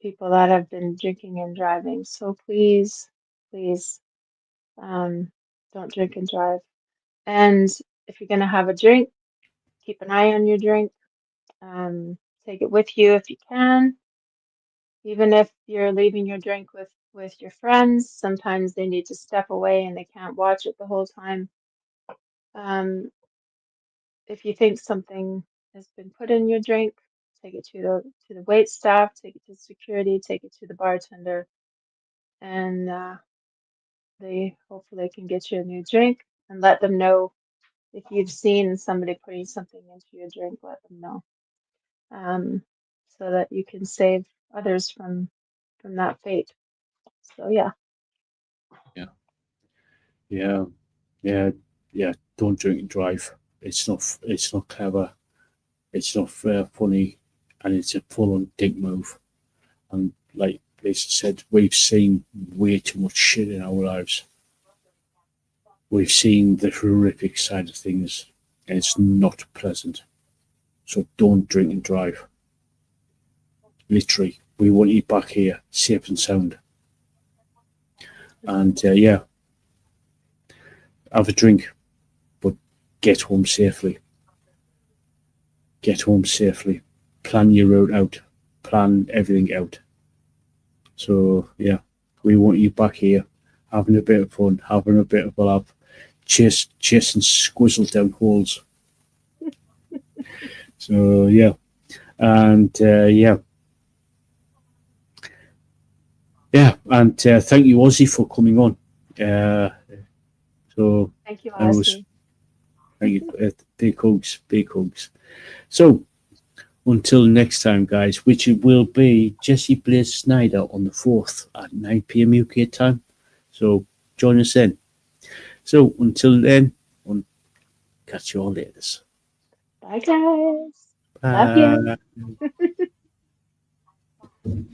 people that have been drinking and driving. So please, please, don't drink and drive. And if you're gonna have a drink, keep an eye on your drink. Take it with you if you can. Even if you're leaving your drink with your friends, sometimes they need to step away and they can't watch it the whole time. If you think something has been put in your drink, take it to the wait staff, take it to security, take it to the bartender, and they hopefully can get you a new drink, and let them know if you've seen somebody putting something into your drink. Let them know, so that you can save others from that fate. So yeah. Yeah. Don't drink and drive. It's not clever. It's not funny, and it's a full-on dick move. And like Lisa said, we've seen way too much shit in our lives. We've seen the horrific side of things, and it's not pleasant. So don't drink and drive. Literally, we want you back here, safe and sound. And have a drink, but get home safely. Get home safely. Plan your route out. Plan everything out. So yeah, we want you back here, having a bit of fun, having a bit of a laugh, chasing squizzle down holes. So yeah, and and thank you, Ozzy, for coming on. So Thank you, Ozzy. Thank you, big hugs. So until next time, guys, which it will be Jesse Blaze Snyder on the 4th at 9 p.m. UK time. So join us then. So until then, catch you all later. Bye, guys. Bye. Love you.